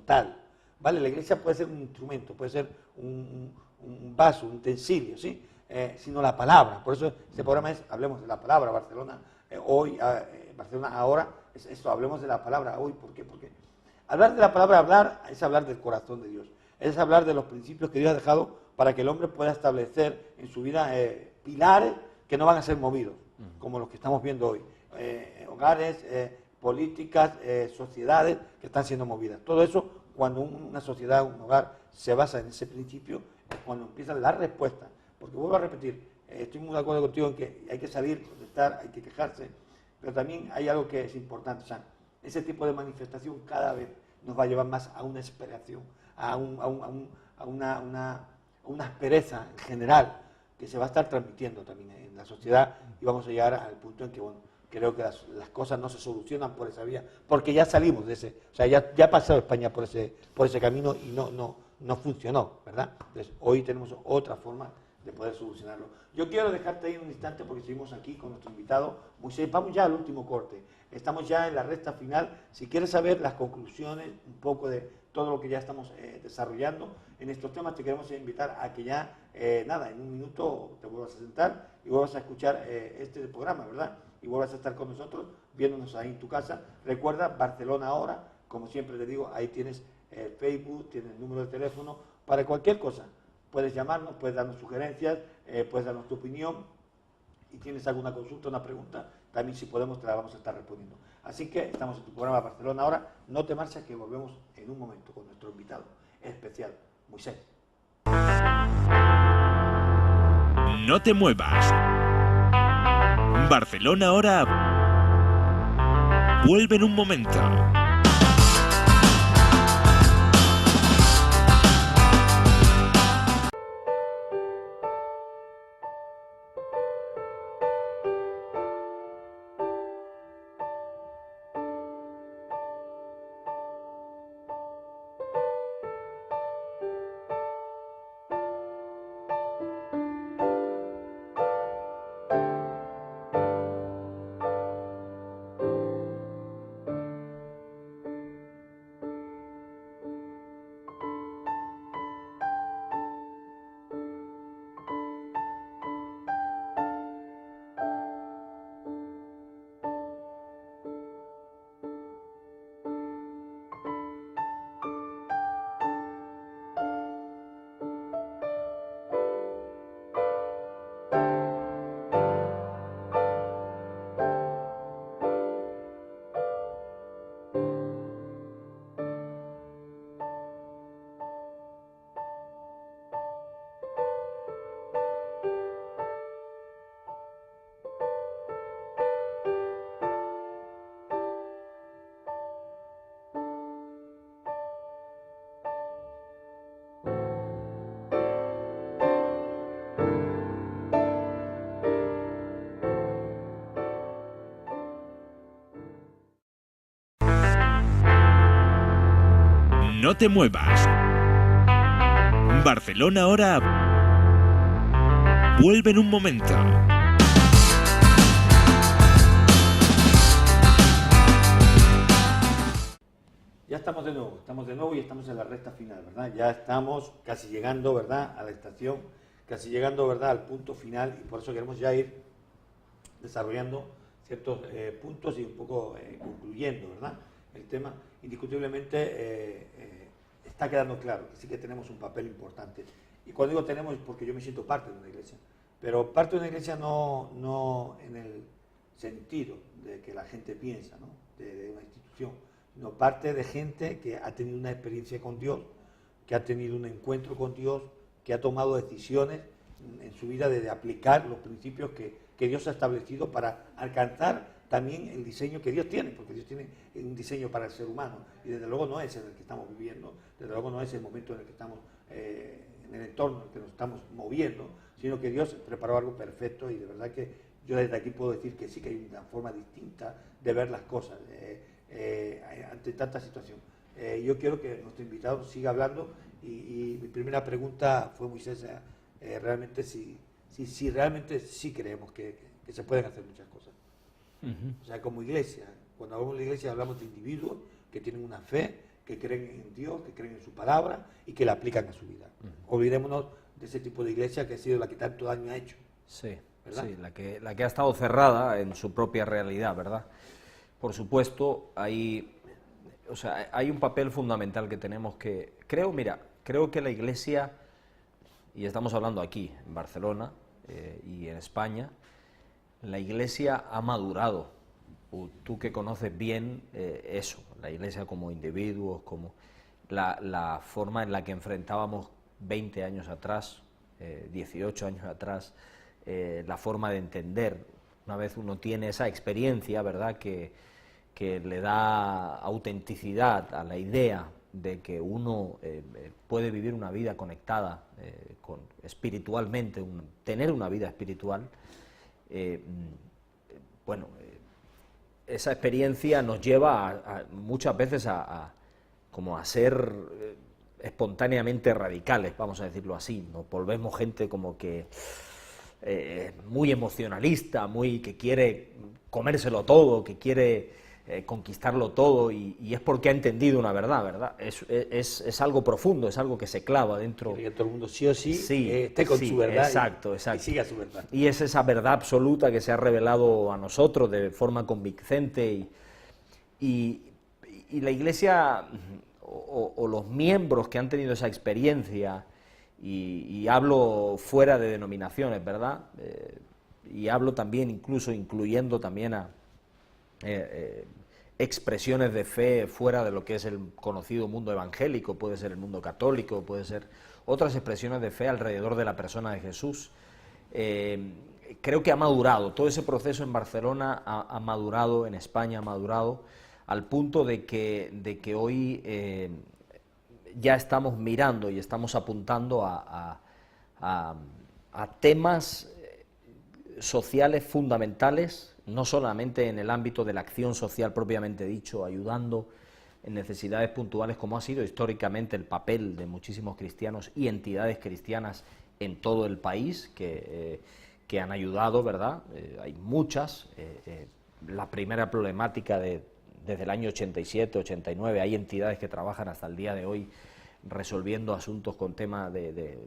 tal, ¿vale? La Iglesia puede ser un instrumento, puede ser un vaso, un utensilio, ¿sí? Sino la palabra. Por eso este programa es Hablemos de la Palabra, Barcelona hoy, Barcelona ahora, es esto, hablemos de la palabra hoy. ¿Por qué? Porque hablar de la palabra, es hablar del corazón de Dios, es hablar de los principios que Dios ha dejado para que el hombre pueda establecer en su vida pilares que no van a ser movidos, como los que estamos viendo hoy. Hogares, políticas, sociedades que están siendo movidas. Todo eso, cuando una sociedad, un hogar se basa en ese principio, es cuando empiezan las respuestas. Porque vuelvo a repetir, estoy muy de acuerdo contigo en que hay que salir, protestar, hay que quejarse, pero también hay algo que es importante. O sea, ese tipo de manifestación cada vez nos va a llevar más a una esperación, a una aspereza en general que se va a estar transmitiendo también en la sociedad, y vamos a llegar al punto en que, bueno, creo que las cosas no se solucionan por esa vía, porque ya salimos de ese, o sea, ya ha pasado España por ese camino y no funcionó, ¿verdad? Entonces, hoy tenemos otra forma de poder solucionarlo. Yo quiero dejarte ahí un instante porque seguimos aquí con nuestro invitado Moisés. Vamos ya al último corte. Estamos ya en la recta final. Si quieres saber las conclusiones, un poco de todo lo que ya estamos desarrollando en estos temas, te queremos invitar a que ya, en un minuto te vuelvas a sentar y vuelvas a escuchar este programa, ¿verdad? Y vuelvas a estar con nosotros, viéndonos ahí en tu casa. Recuerda, Barcelona ahora, como siempre te digo, ahí tienes Facebook, tienes el número de teléfono para cualquier cosa. Puedes llamarnos, puedes darnos sugerencias, puedes darnos tu opinión, y tienes alguna consulta, una pregunta, también si podemos te la vamos a estar respondiendo. Así que estamos en tu programa Barcelona ahora. No te marches, que volvemos en un momento con nuestro invitado especial, Moisés. No te muevas. Barcelona ahora vuelve en un momento. No te muevas. Barcelona ahora vuelve en un momento. Ya estamos de nuevo y estamos en la recta final, ¿verdad? Ya estamos casi llegando, ¿verdad?, a la estación, casi llegando, ¿verdad?, al punto final, y por eso queremos ya ir desarrollando ciertos puntos y un poco concluyendo, ¿verdad?, el tema. Indiscutiblemente está quedando claro que sí que tenemos un papel importante. Y cuando digo tenemos es porque yo me siento parte de una iglesia, pero parte de una iglesia no en el sentido de que la gente piensa, ¿no?, de una institución, sino parte de gente que ha tenido una experiencia con Dios, que ha tenido un encuentro con Dios, que ha tomado decisiones en su vida de aplicar los principios que Dios ha establecido para alcanzar también el diseño que Dios tiene, porque Dios tiene un diseño para el ser humano, y desde luego no es en el que estamos viviendo, desde luego no es el momento en el que estamos, en el entorno en el que nos estamos moviendo, sino que Dios preparó algo perfecto, y de verdad que yo desde aquí puedo decir que sí que hay una forma distinta de ver las cosas ante tanta situación. Yo quiero que nuestro invitado siga hablando, y mi primera pregunta fue, Moisés, realmente si realmente sí creemos que se pueden hacer muchas cosas. O sea, como iglesia, cuando hablamos de iglesia hablamos de individuos que tienen una fe, que creen en Dios, que creen en su palabra y que la aplican a su vida. Olvidémonos de ese tipo de iglesia que ha sido la que tanto daño ha hecho. Sí, ¿verdad? sí, la que ha estado cerrada en su propia realidad, ¿verdad? Por supuesto, hay un papel fundamental que tenemos que... Creo que la iglesia, y estamos hablando aquí, en Barcelona y en España, la iglesia ha madurado. Tú que conoces bien eso, la iglesia como individuos, como la forma en la que enfrentábamos 20 años atrás, 18 años atrás, la forma de entender. Una vez uno tiene esa experiencia, ¿verdad?, que le da autenticidad a la idea de que uno puede vivir una vida conectada espiritualmente, tener una vida espiritual. Esa experiencia nos lleva muchas veces a ser espontáneamente radicales, vamos a decirlo así. Nos volvemos gente como que muy emocionalista, que quiere comérselo todo, que quiere conquistarlo todo, y es porque ha entendido una verdad. Es algo profundo, es algo que se clava dentro. Que todo el mundo sí o sí esté con su verdad, exacto. Y siga su verdad. Y es esa verdad absoluta que se ha revelado a nosotros de forma convincente, y la Iglesia o los miembros que han tenido esa experiencia, y hablo fuera de denominaciones, ¿verdad? Y hablo también incluyendo también a expresiones de fe fuera de lo que es el conocido mundo evangélico, puede ser el mundo católico, puede ser otras expresiones de fe alrededor de la persona de Jesús. Creo que ha madurado, todo ese proceso en Barcelona ha madurado, en España ha madurado, al punto de que hoy ya estamos mirando y estamos apuntando a temas sociales fundamentales, no solamente en el ámbito de la acción social propiamente dicho, ayudando en necesidades puntuales, como ha sido históricamente el papel de muchísimos cristianos y entidades cristianas en todo el país que han ayudado, ¿verdad? Hay muchas. La primera problemática desde el año 87, 89, hay entidades que trabajan hasta el día de hoy resolviendo asuntos con temas de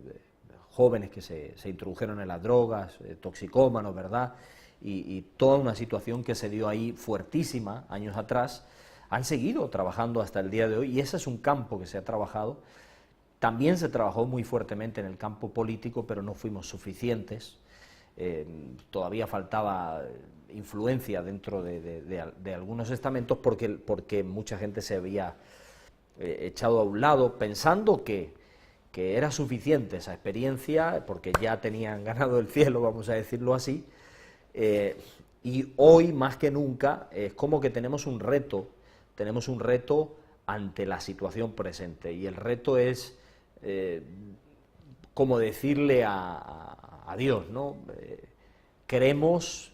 jóvenes que se introdujeron en las drogas, toxicómanos, ¿verdad? Y toda una situación que se dio ahí fuertísima años atrás, han seguido trabajando hasta el día de hoy, y ese es un campo que se ha trabajado. También se trabajó muy fuertemente en el campo político, pero no fuimos suficientes. Todavía faltaba influencia dentro de algunos estamentos porque mucha gente se había echado a un lado pensando que era suficiente esa experiencia porque ya tenían ganado el cielo, vamos a decirlo así. Y hoy más que nunca es como que tenemos un reto ante la situación presente, y el reto es como decirle a Dios, ¿no? Queremos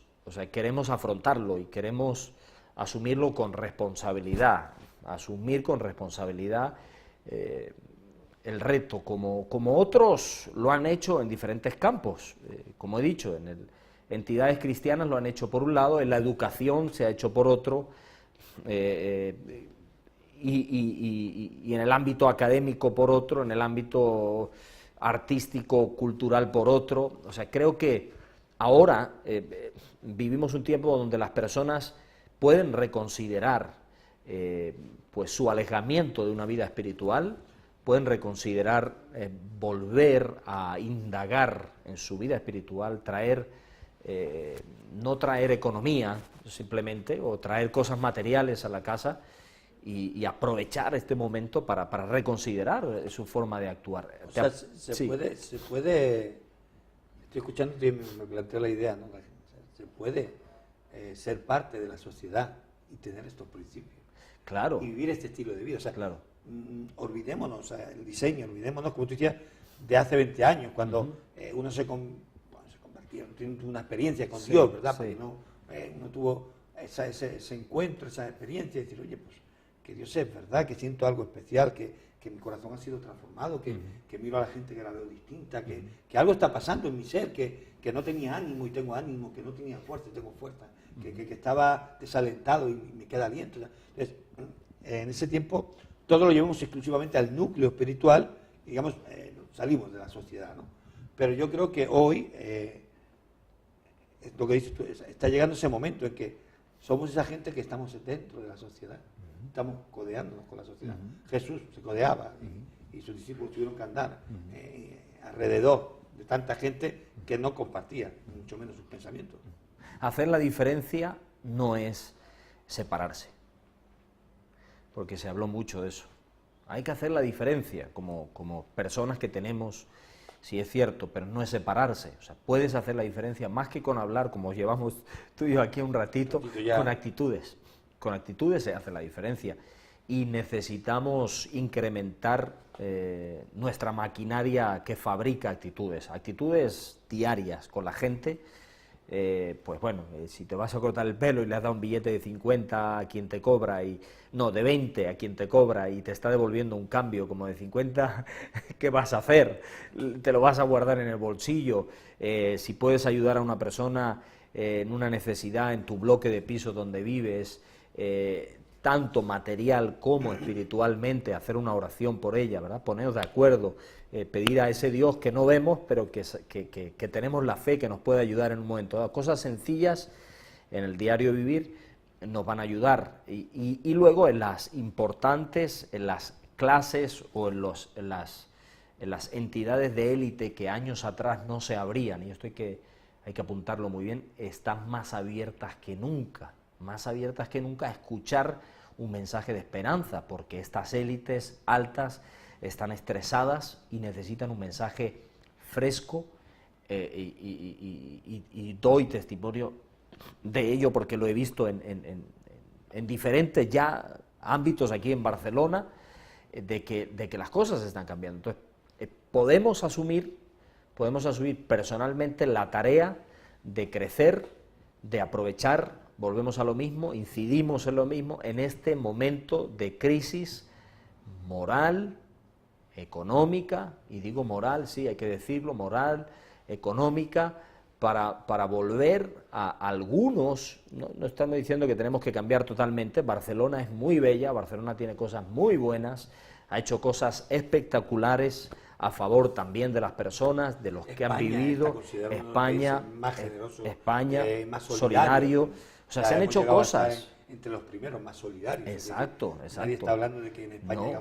afrontarlo y queremos asumirlo con responsabilidad, asumir con responsabilidad el reto, como otros lo han hecho en diferentes campos. Como he dicho, entidades cristianas lo han hecho por un lado, en la educación se ha hecho por otro, y en el ámbito académico por otro, en el ámbito artístico, cultural por otro. O sea, creo que ahora vivimos un tiempo donde las personas pueden reconsiderar pues su alejamiento de una vida espiritual, pueden reconsiderar volver a indagar en su vida espiritual, no traer economía simplemente, o traer cosas materiales a la casa, y aprovechar este momento para reconsiderar su forma de actuar. O sea, se puede, estoy escuchando y me planteo la idea, ¿no? O sea, se puede ser parte de la sociedad y tener estos principios. Claro. Y vivir este estilo de vida. O sea, claro. Olvidémonos, o sea, el diseño, olvidémonos, como tú decías, de hace 20 años, cuando uno se convertía, tiene una experiencia con Dios, ¿verdad? Sí. Porque no tuvo ese encuentro, esa experiencia, de decir, oye, pues que Dios es verdad, que siento algo especial, que mi corazón ha sido transformado, que miro a la gente que la veo distinta, que algo está pasando en mi ser, que no tenía ánimo y tengo ánimo, que no tenía fuerza y tengo fuerza, que estaba desalentado y me queda aliento. Entonces, en ese tiempo, todo lo llevamos exclusivamente al núcleo espiritual, y, digamos, salimos de la sociedad, ¿no? Pero yo creo que hoy, lo que dices tú, está llegando ese momento en que somos esa gente que estamos dentro de la sociedad. Estamos codeándonos con la sociedad. Jesús se codeaba y sus discípulos tuvieron que andar alrededor de tanta gente que no compartía, mucho menos sus pensamientos. Hacer la diferencia no es separarse, porque se habló mucho de eso. Hay que hacer la diferencia como personas que tenemos, sí es cierto, pero no es separarse. O sea, puedes hacer la diferencia más que con hablar, como llevamos tú y yo aquí un ratito, con actitudes. Con actitudes se hace la diferencia, y necesitamos incrementar nuestra maquinaria que fabrica actitudes diarias con la gente. Pues bueno, si te vas a cortar el pelo y le has dado un billete de 50 a quien te cobra, de 20 a quien te cobra, y te está devolviendo un cambio como de 50, ¿qué vas a hacer? ¿Te lo vas a guardar en el bolsillo? Si puedes ayudar a una persona en una necesidad en tu bloque de piso donde vives, tanto material como espiritualmente, hacer una oración por ella, ¿verdad? Poneros de acuerdo, pedir a ese Dios que no vemos, pero que tenemos la fe que nos puede ayudar en un momento dado. Cosas sencillas en el diario vivir nos van a ayudar, y luego en las importantes, en las clases o en las entidades de élite que años atrás no se abrían, y esto hay que apuntarlo muy bien, están más abiertas que nunca a escuchar un mensaje de esperanza, porque estas élites altas están estresadas y necesitan un mensaje fresco, y doy testimonio de ello porque lo he visto en diferentes ya ámbitos aquí en Barcelona, de que las cosas están cambiando. Entonces, podemos asumir personalmente la tarea de crecer, de aprovechar. Volvemos a lo mismo, incidimos en lo mismo, en este momento de crisis moral, económica, y digo moral, sí, hay que decirlo, moral, económica, para volver a algunos, no estamos diciendo que tenemos que cambiar totalmente. Barcelona es muy bella, Barcelona tiene cosas muy buenas, ha hecho cosas espectaculares a favor también de las personas, de los que han vivido. España, más generoso, más solidario. O sea, se han hecho cosas. Entre los primeros más solidarios. Exacto. Nadie está hablando de que en España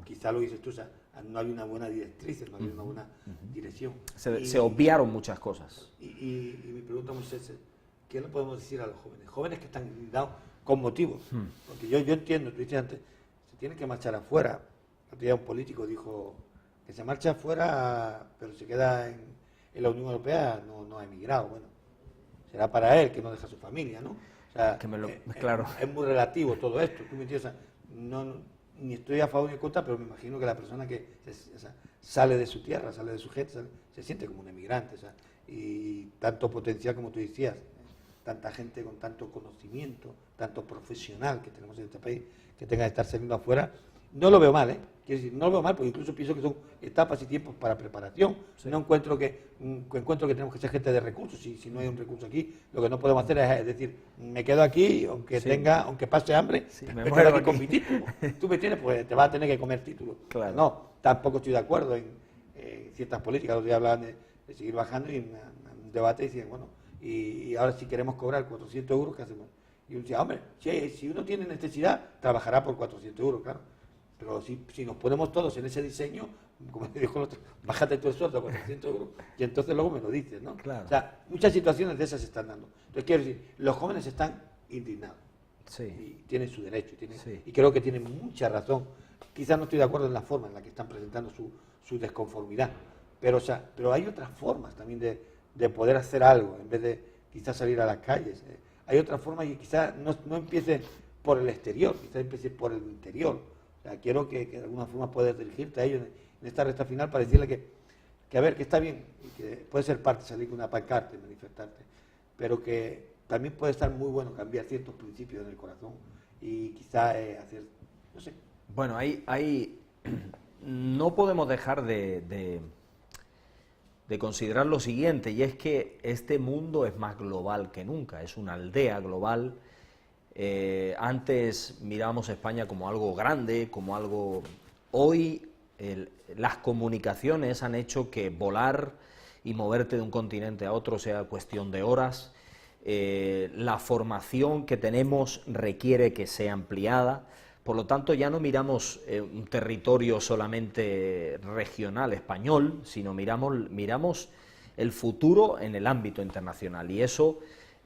quizá lo dices tú, o sea, no hay una buena directriz, no hay una buena dirección. Se obviaron muchas cosas. Y mi pregunta, Moisés, ¿qué le podemos decir a los jóvenes? Jóvenes que están indignados con motivos. Porque yo entiendo, tú dices antes, se tienen que marchar afuera. Otro día un político dijo que se marcha afuera, pero se queda en la Unión Europea, no ha emigrado. Bueno, será para él que no deja a su familia, ¿no? O sea, claro. Es muy relativo todo esto, ¿tú me entiendes? O sea, ni estoy a favor ni en contra, pero me imagino que la persona que sale de su tierra, sale de su gente, se siente como un emigrante, o sea, y tanto potencial como tú decías, tanta gente con tanto conocimiento, tanto profesional que tenemos en este país, que tenga que estar saliendo afuera, no lo veo mal, ¿eh? Quiero decir, no lo veo mal, porque incluso pienso que son etapas y tiempos para preparación. Sí. No encuentro que tenemos que ser gente de recursos. Si no hay un recurso aquí, lo que no podemos hacer es decir, me quedo aquí, aunque Sí. aunque pase hambre, Sí, me me quedo muero aquí con aquí. mi título. Tú me entiendes, pues te vas a tener que comer título. Claro. No, tampoco estoy de acuerdo en ciertas políticas. Los días hablaban de seguir bajando y en un debate decían, bueno, y ahora si queremos cobrar 400 euros, ¿qué hacemos? Y uno decía, hombre, si uno tiene necesidad, trabajará por 400 euros, claro. Pero si nos ponemos todos en ese diseño, como te dijo el otro, bájate tu sueldo a 400 euros y entonces luego me lo dices, ¿no? Claro. O sea, muchas situaciones de esas se están dando. Entonces quiero decir, los jóvenes están indignados Sí. y tienen su derecho, Sí. y creo que tienen mucha razón. Quizás no estoy de acuerdo en la forma en la que están presentando su desconformidad, pero hay otras formas también de poder hacer algo, en vez de quizás salir a las calles. Hay otras formas y quizás no empiece por el exterior, quizás empiece por el interior. O sea, quiero que de alguna forma puedas dirigirte a ellos en esta recta final para decirle que a ver, que está bien, y que puede ser parte, salir con una pancarta y manifestarte, pero que también puede estar muy bueno cambiar ciertos principios en el corazón y quizá hacer, no sé. Bueno, no podemos dejar de considerar lo siguiente, y es que este mundo es más global que nunca, es una aldea global. Antes mirábamos a España como algo grande, como algo... Hoy las comunicaciones han hecho que volar y moverte de un continente a otro sea cuestión de horas. La formación que tenemos requiere que sea ampliada. Por lo tanto, ya no miramos un territorio solamente regional español, sino miramos el futuro en el ámbito internacional. Y eso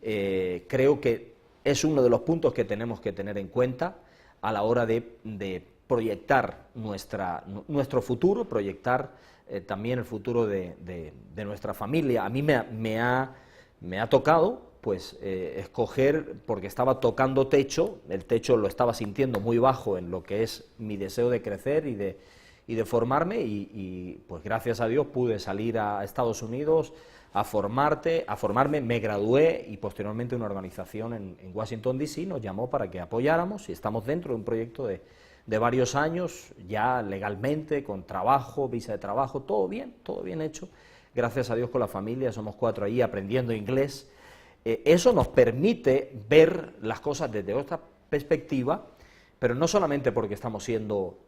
creo que es uno de los puntos que tenemos que tener en cuenta a la hora de proyectar nuestro futuro, proyectar también el futuro de nuestra familia. A mí me ha tocado pues escoger, porque estaba tocando techo, el techo lo estaba sintiendo muy bajo en lo que es mi deseo de crecer y de formarme, y pues gracias a Dios pude salir a Estados Unidos a formarme, me gradué y posteriormente una organización en Washington DC nos llamó para que apoyáramos y estamos dentro de un proyecto de varios años, ya legalmente, con trabajo, visa de trabajo, todo bien hecho, gracias a Dios con la familia, somos 4 ahí aprendiendo inglés. Eso nos permite ver las cosas desde otra perspectiva, pero no solamente porque estamos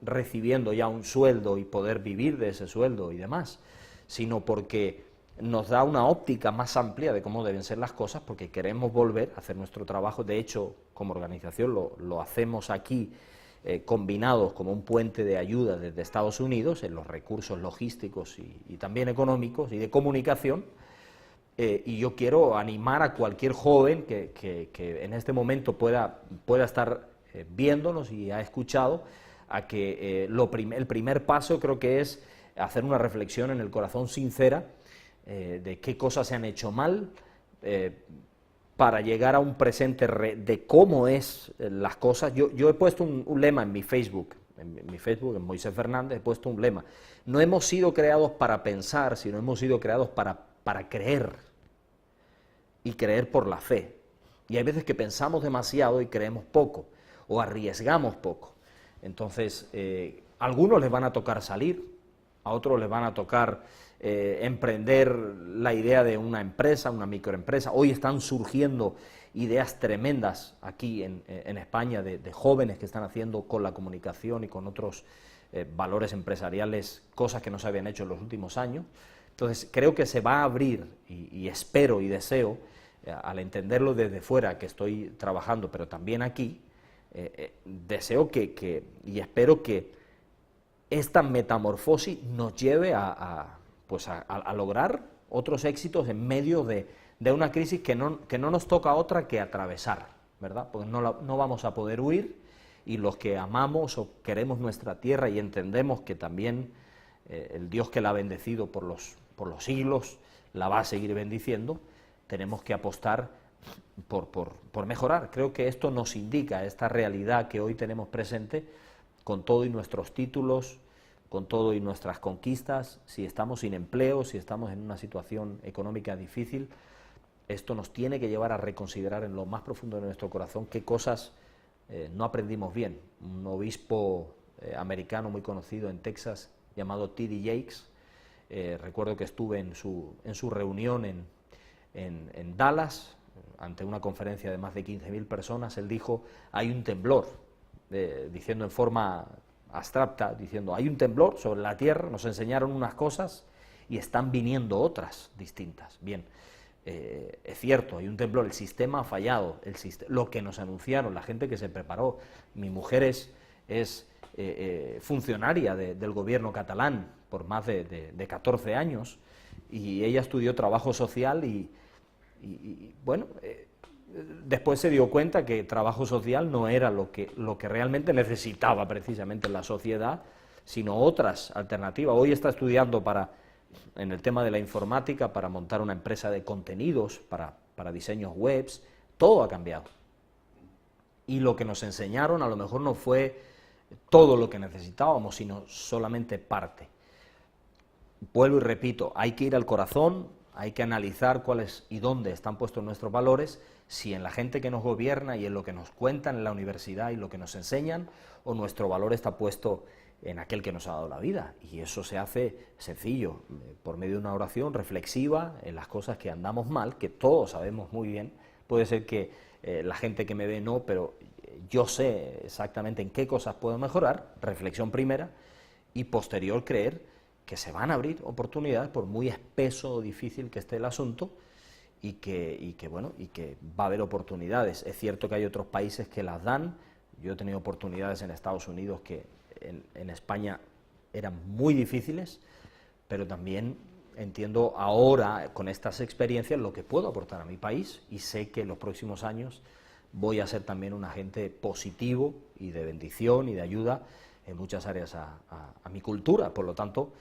recibiendo ya un sueldo y poder vivir de ese sueldo y demás, sino porque nos da una óptica más amplia de cómo deben ser las cosas, porque queremos volver a hacer nuestro trabajo. De hecho, como organización lo hacemos aquí, combinados como un puente de ayuda desde Estados Unidos en los recursos logísticos y también económicos y de comunicación. Y yo quiero animar a cualquier joven que en este momento pueda estar viéndonos y ha escuchado, a que el primer paso creo que es hacer una reflexión en el corazón sincera de qué cosas se han hecho mal para llegar a un presente de cómo es las cosas. Yo he puesto un lema en mi Facebook, en Moisés Fernández, he puesto un lema: no hemos sido creados para pensar, sino hemos sido creados para creer, y creer por la fe. Y hay veces que pensamos demasiado y creemos poco, o arriesgamos poco. Entonces, a algunos les van a tocar salir, a otros les van a tocar emprender la idea de una empresa, una microempresa. Hoy están surgiendo ideas tremendas aquí en España de jóvenes que están haciendo con la comunicación y con otros valores empresariales cosas que no se habían hecho en los últimos años. Entonces creo que se va a abrir, y espero y deseo, al entenderlo desde fuera, que estoy trabajando, pero también aquí, deseo y espero que esta metamorfosis nos lleve a lograr otros éxitos en medio de una crisis que no nos toca otra que atravesar, ¿verdad? Porque no vamos a poder huir, y los que amamos o queremos nuestra tierra y entendemos que también el Dios que la ha bendecido por los siglos la va a seguir bendiciendo, tenemos que apostar por mejorar. Creo que esto nos indica esta realidad que hoy tenemos presente, con todo y nuestros títulos, con todo y nuestras conquistas. Si estamos sin empleo, si estamos en una situación económica difícil, esto nos tiene que llevar a reconsiderar en lo más profundo de nuestro corazón qué cosas no aprendimos bien. Un obispo americano muy conocido en Texas llamado T.D. Jakes. Recuerdo que estuve en su reunión en Dallas, ante una conferencia de más de 15.000 personas. Él dijo, hay un temblor, diciendo en forma abstracta, diciendo, hay un temblor sobre la tierra, nos enseñaron unas cosas y están viniendo otras distintas. Bien, es cierto, hay un temblor, el sistema ha fallado, lo que nos anunciaron, la gente que se preparó. Mi mujer es funcionaria del gobierno catalán por más de 14 años, y ella estudió trabajo social y bueno, después se dio cuenta que trabajo social no era lo que realmente necesitaba precisamente la sociedad, sino otras alternativas. Hoy está estudiando en el tema de la informática para montar una empresa de contenidos, para diseños webs. Todo ha cambiado. Y lo que nos enseñaron a lo mejor no fue todo lo que necesitábamos, sino solamente parte. Vuelvo y repito, hay que ir al corazón, hay que analizar cuáles y dónde están puestos nuestros valores, si en la gente que nos gobierna y en lo que nos cuentan en la universidad y lo que nos enseñan, o nuestro valor está puesto en aquel que nos ha dado la vida. Y eso se hace sencillo, por medio de una oración reflexiva en las cosas que andamos mal, que todos sabemos muy bien. Puede ser que la gente que me ve no, pero yo sé exactamente en qué cosas puedo mejorar. Reflexión primera, y posterior creer que se van a abrir oportunidades, por muy espeso o difícil que esté el asunto, y que va a haber oportunidades. Es cierto que hay otros países que las dan. Yo he tenido oportunidades en Estados Unidos que en España eran muy difíciles, pero también entiendo ahora, con estas experiencias, lo que puedo aportar a mi país, y sé que en los próximos años voy a ser también un agente positivo y de bendición y de ayuda en muchas áreas a mi cultura. Por lo tanto,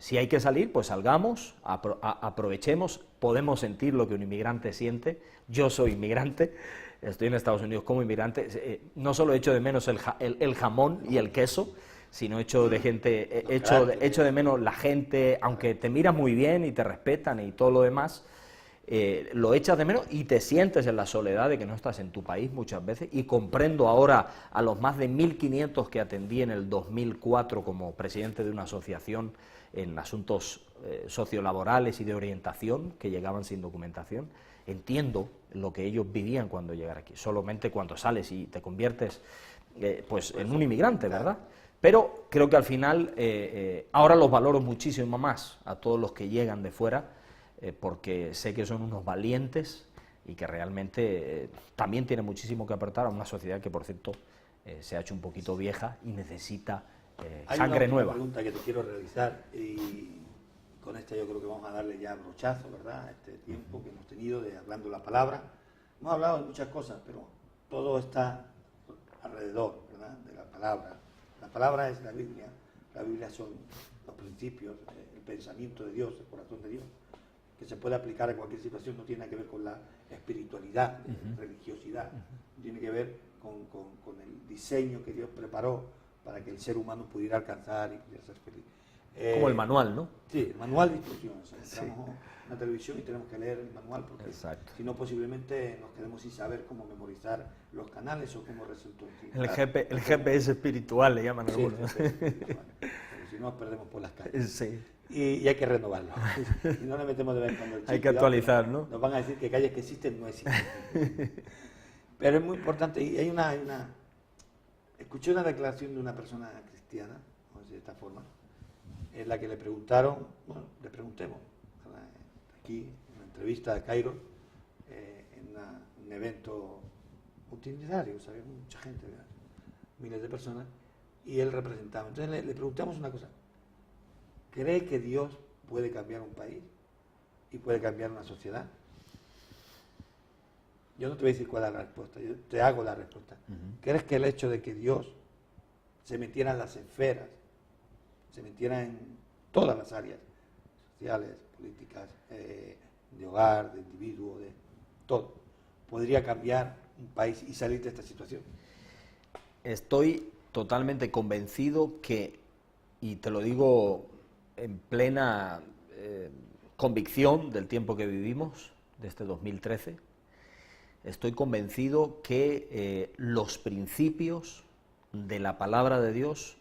si hay que salir, pues salgamos, aprovechemos, podemos sentir lo que un inmigrante siente. Yo soy inmigrante, estoy en Estados Unidos como inmigrante, no solo echo de menos el jamón y el queso, sino echo de menos la gente, aunque te miras muy bien y te respetan y todo lo demás, lo echas de menos y te sientes en la soledad de que no estás en tu país muchas veces. Y comprendo ahora a los más de 1.500 que atendí en el 2004 como presidente de una asociación en asuntos sociolaborales y de orientación, que llegaban sin documentación. Entiendo lo que ellos vivían cuando llegaron aquí, solamente cuando sales y te conviertes pues en un inmigrante, ¿verdad? Pero creo que al final ahora los valoro muchísimo más a todos los que llegan de fuera, porque sé que son unos valientes y que realmente también tienen muchísimo que aportar a una sociedad que, por cierto, se ha hecho un poquito vieja y necesita sangre nueva. Hay una pregunta que te quiero realizar, y con esta yo creo que vamos a darle ya brochazo, ¿verdad? Este tiempo que hemos tenido de hablando la palabra. Hemos hablado de muchas cosas, pero todo está alrededor, ¿verdad?, de la palabra. La palabra es la Biblia son los principios, el pensamiento de Dios, el corazón de Dios, que se puede aplicar a cualquier situación. No tiene nada que ver con la espiritualidad, religiosidad, tiene que ver con el diseño que Dios preparó para que el ser humano pudiera alcanzar y pudiera ser feliz. Como el manual, ¿no? Sí, el manual de instrucciones. Entramos en la televisión y tenemos que leer el manual, porque si no, posiblemente nos quedemos sin saber cómo memorizar los canales o cómo resultó. El GPS espiritual le llaman algunos. Sí, pero si no, nos perdemos por las calles. Sí. Y hay que renovarlo. Si no le metemos de vez en cuando el chip, hay que actualizar, ¿no? Nos van a decir que calles que existen no existen. Pero es muy importante, y hay una... Escuché una declaración de una persona cristiana, vamos a decir de esta forma, en la que le preguntaron, bueno, le preguntemos, aquí en una entrevista de Cairo, en un evento multitudinario, ¿sabes? Mucha gente, ¿verdad?, miles de personas, y él representaba. Entonces le preguntamos una cosa: ¿cree que Dios puede cambiar un país y puede cambiar una sociedad? Yo no te voy a decir cuál es la respuesta, yo te hago la respuesta. ¿Crees que el hecho de que Dios se metiera en las esferas, se metiera en todas las áreas sociales, políticas, de hogar, de individuo, de todo, podría cambiar un país y salir de esta situación? Estoy totalmente convencido que, y te lo digo en plena convicción del tiempo que vivimos, de este 2013, estoy convencido que los principios de la palabra de Dios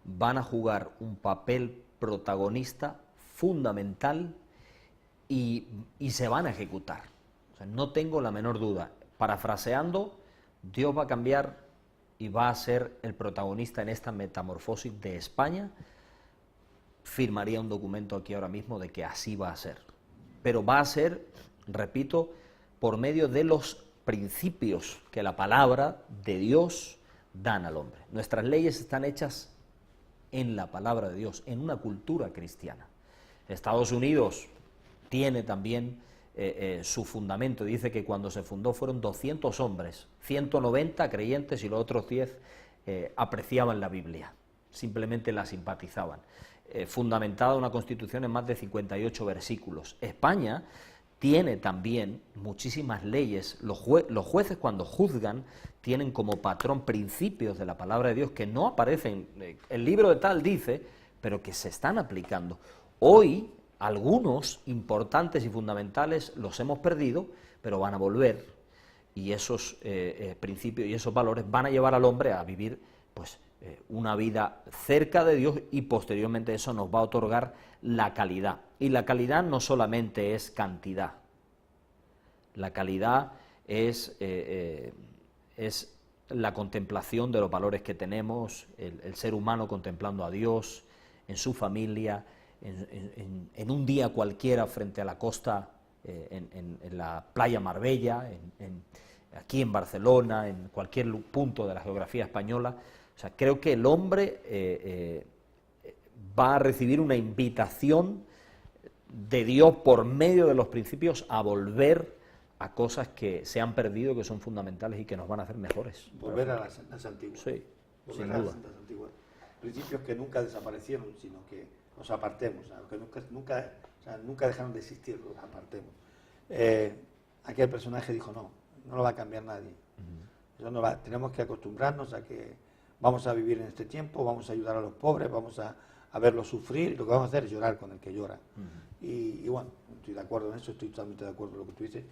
van a jugar un papel protagonista fundamental y se van a ejecutar. O sea, no tengo la menor duda. Parafraseando, Dios va a cambiar y va a ser el protagonista en esta metamorfosis de España. Firmaría un documento aquí ahora mismo de que así va a ser. Pero va a ser, repito, por medio de los principios que la palabra de Dios dan al hombre. Nuestras leyes están hechas en la palabra de Dios, en una cultura cristiana. Estados Unidos tiene también su fundamento. Dice que cuando se fundó fueron 200 hombres, 190 creyentes y los otros 10 apreciaban la Biblia, simplemente la simpatizaban. Fundamentada una constitución en más de 58 versículos. España tiene también muchísimas leyes. Los jueces, cuando juzgan, tienen como patrón principios de la palabra de Dios que no aparecen. El libro de tal dice, pero que se están aplicando. Hoy, algunos importantes y fundamentales los hemos perdido, pero van a volver, y esos principios y esos valores van a llevar al hombre a vivir pues una vida cerca de Dios, y posteriormente eso nos va a otorgar la calidad. Y la calidad no solamente es cantidad, la calidad es la contemplación de los valores que tenemos, el ser humano contemplando a Dios en su familia, en un día cualquiera frente a la costa, en la playa Marbella, aquí en Barcelona, en cualquier punto de la geografía española. O sea, creo que el hombre va a recibir una invitación de Dios por medio de los principios a volver a cosas que se han perdido, que son fundamentales y que nos van a hacer mejores. Volver a las antiguas. Sí, volver sin a duda. las antiguas. Principios que nunca desaparecieron, sino que nos apartemos, que nunca dejaron de existir, los apartemos. Aquel personaje dijo, no lo va a cambiar nadie. Eso no va, tenemos que acostumbrarnos a que vamos a vivir en este tiempo, vamos a ayudar a los pobres, vamos a verlos sufrir, y lo que vamos a hacer es llorar con el que llora. Y bueno, estoy de acuerdo en eso, estoy totalmente de acuerdo con lo que tú dices.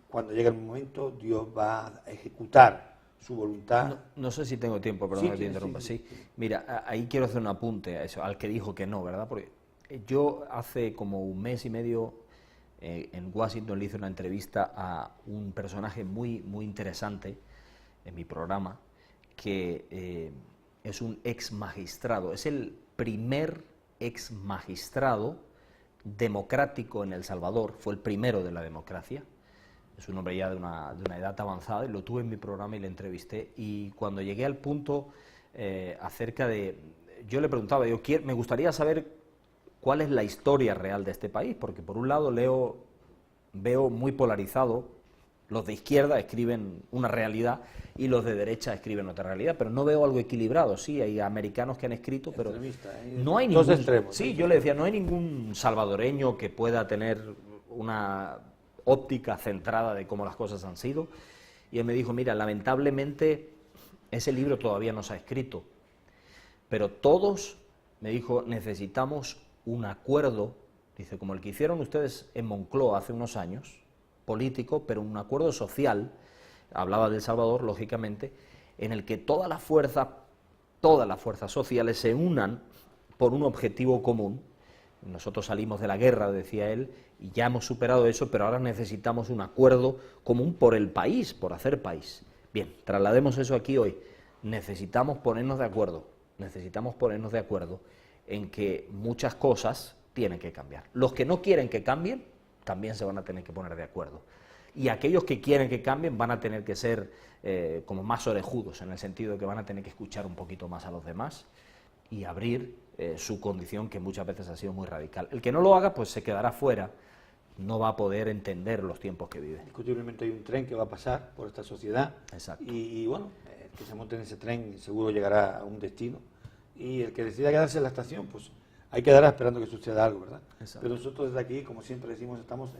Cuando llegue el momento, Dios va a ejecutar su voluntad. No sé si tengo tiempo, perdón, Sí, que te interrumpa. sí. Mira, ahí quiero hacer un apunte a eso, al que dijo que no, ¿verdad? Porque yo hace como un mes y medio en Washington le hice una entrevista a un personaje muy, muy interesante en mi programa, que es un ex magistrado, es el primer ex magistrado democrático en El Salvador, fue el primero de la democracia. Es un hombre ya de una edad avanzada, y lo tuve en mi programa y le entrevisté. Y cuando llegué al punto acerca de... Yo le preguntaba, me gustaría saber cuál es la historia real de este país, porque por un lado veo muy polarizado, los de izquierda escriben una realidad y los de derecha escriben otra realidad, pero no veo algo equilibrado. Sí, hay americanos que han escrito, pero no hay ningún... extremos. Sí, yo le decía, no hay ningún salvadoreño que pueda tener una óptica centrada de cómo las cosas han sido. Y él me dijo, mira, lamentablemente ese libro todavía no se ha escrito, pero todos, me dijo, necesitamos un acuerdo, dice, como el que hicieron ustedes en Moncloa hace unos años, político, pero un acuerdo social, hablaba de El Salvador, lógicamente, en el que todas las fuerzas sociales se unan por un objetivo común. Nosotros salimos de la guerra, decía él, y ya hemos superado eso, pero ahora necesitamos un acuerdo común por el país, por hacer país. Bien, traslademos eso aquí hoy. Necesitamos ponernos de acuerdo en que muchas cosas tienen que cambiar. Los que no quieren que cambien, también se van a tener que poner de acuerdo. Y aquellos que quieren que cambien van a tener que ser como más orejudos, en el sentido de que van a tener que escuchar un poquito más a los demás y abrir su condición, que muchas veces ha sido muy radical. El que no lo haga, pues se quedará fuera, no va a poder entender los tiempos que vive. Indiscutiblemente hay un tren que va a pasar por esta sociedad. Exacto. Y bueno, el que se monte en ese tren seguro llegará a un destino. Y el que decida quedarse en la estación, pues hay que quedar esperando que suceda algo, ¿verdad? Exacto. Pero nosotros desde aquí, como siempre decimos, estamos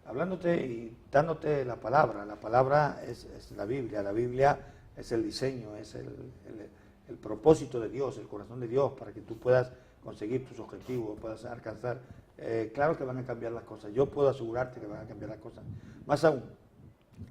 hablándote y dándote la palabra. La palabra es la Biblia es el diseño, es el propósito de Dios, el corazón de Dios, para que tú puedas conseguir tus objetivos, puedas alcanzar. Claro que van a cambiar las cosas, yo puedo asegurarte que van a cambiar las cosas. Más aún,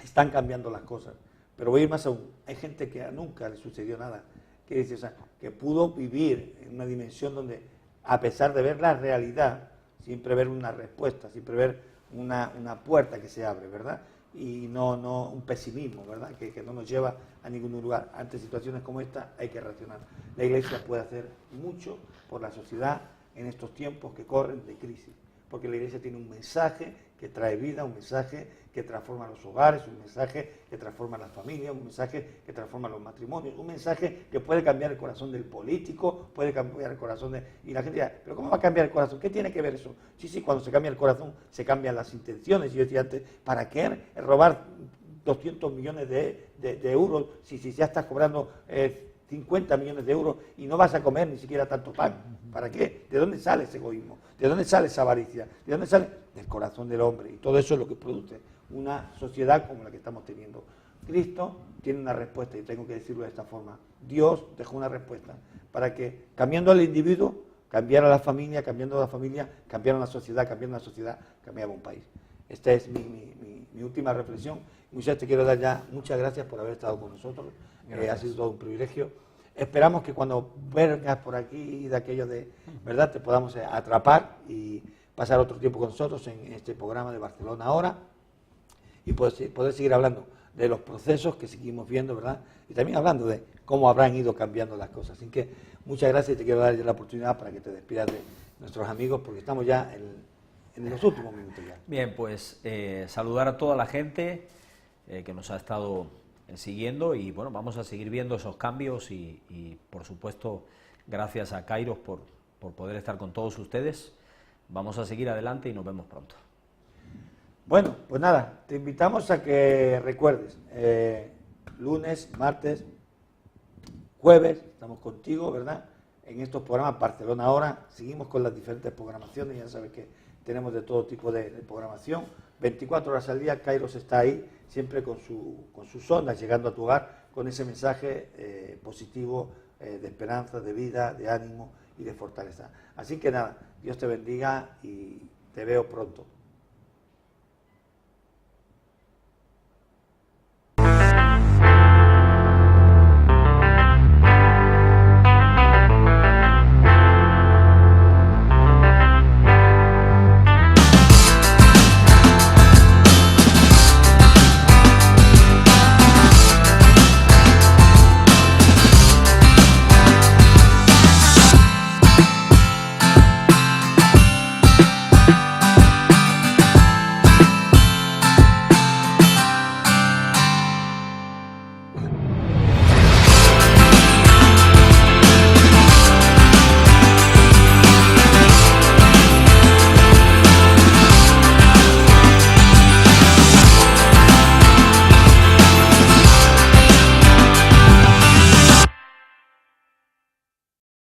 están cambiando las cosas, pero voy a ir más aún. Hay gente que nunca le sucedió nada, que dice, o sea, que pudo vivir en una dimensión donde, a pesar de ver la realidad, siempre ver una respuesta, siempre ver una puerta que se abre, ¿verdad? Y no un pesimismo, ¿verdad? Que no nos lleva a ningún lugar. Ante situaciones como esta hay que reaccionar. La Iglesia puede hacer mucho por la sociedad en estos tiempos que corren de crisis, porque la Iglesia tiene un mensaje que trae vida, un mensaje que transforma los hogares, un mensaje que transforma las familias, un mensaje que transforma los matrimonios, un mensaje que puede cambiar el corazón del político, puede cambiar el corazón de... Y la gente dirá, ¿pero cómo va a cambiar el corazón? ¿Qué tiene que ver eso? Sí, cuando se cambia el corazón se cambian las intenciones. Y yo decía antes, ¿para qué robar 200 millones de euros si ya estás cobrando 50 millones de euros y no vas a comer ni siquiera tanto pan? ¿Para qué? ¿De dónde sale ese egoísmo? ¿De dónde sale esa avaricia? ¿De dónde sale? Del corazón del hombre. Y todo eso es lo que produce una sociedad como la que estamos teniendo. Cristo tiene una respuesta, y tengo que decirlo de esta forma. Dios dejó una respuesta para que, cambiando al individuo, cambiara la familia, cambiando la familia, cambiara una sociedad, cambiando una sociedad, cambiaba un país. Esta es mi última reflexión. Muchas te quiero dar ya muchas gracias por haber estado con nosotros. Ha sido todo un privilegio. Esperamos que cuando vengas por aquí de aquello de, ¿verdad?, te podamos atrapar y pasar otro tiempo con nosotros en este programa de Barcelona Ahora y poder seguir hablando de los procesos que seguimos viendo, ¿verdad? Y también hablando de cómo habrán ido cambiando las cosas. Así que muchas gracias y te quiero dar ya la oportunidad para que te despidas de nuestros amigos, porque estamos ya en los últimos minutos ya. Bien, pues saludar a toda la gente que nos ha estado siguiendo y bueno, vamos a seguir viendo esos cambios y por supuesto gracias a Kairos por poder estar con todos ustedes. Vamos a seguir adelante y nos vemos pronto. Bueno, pues nada, te invitamos a que recuerdes, lunes, martes, jueves, estamos contigo, ¿verdad? En estos programas Barcelona Ahora, seguimos con las diferentes programaciones, ya sabes que tenemos de todo tipo de programación, 24 horas al día, Kairos está ahí, siempre con sus ondas, llegando a tu hogar, con ese mensaje positivo, de esperanza, de vida, de ánimo y de fortaleza. Así que nada, Dios te bendiga y te veo pronto.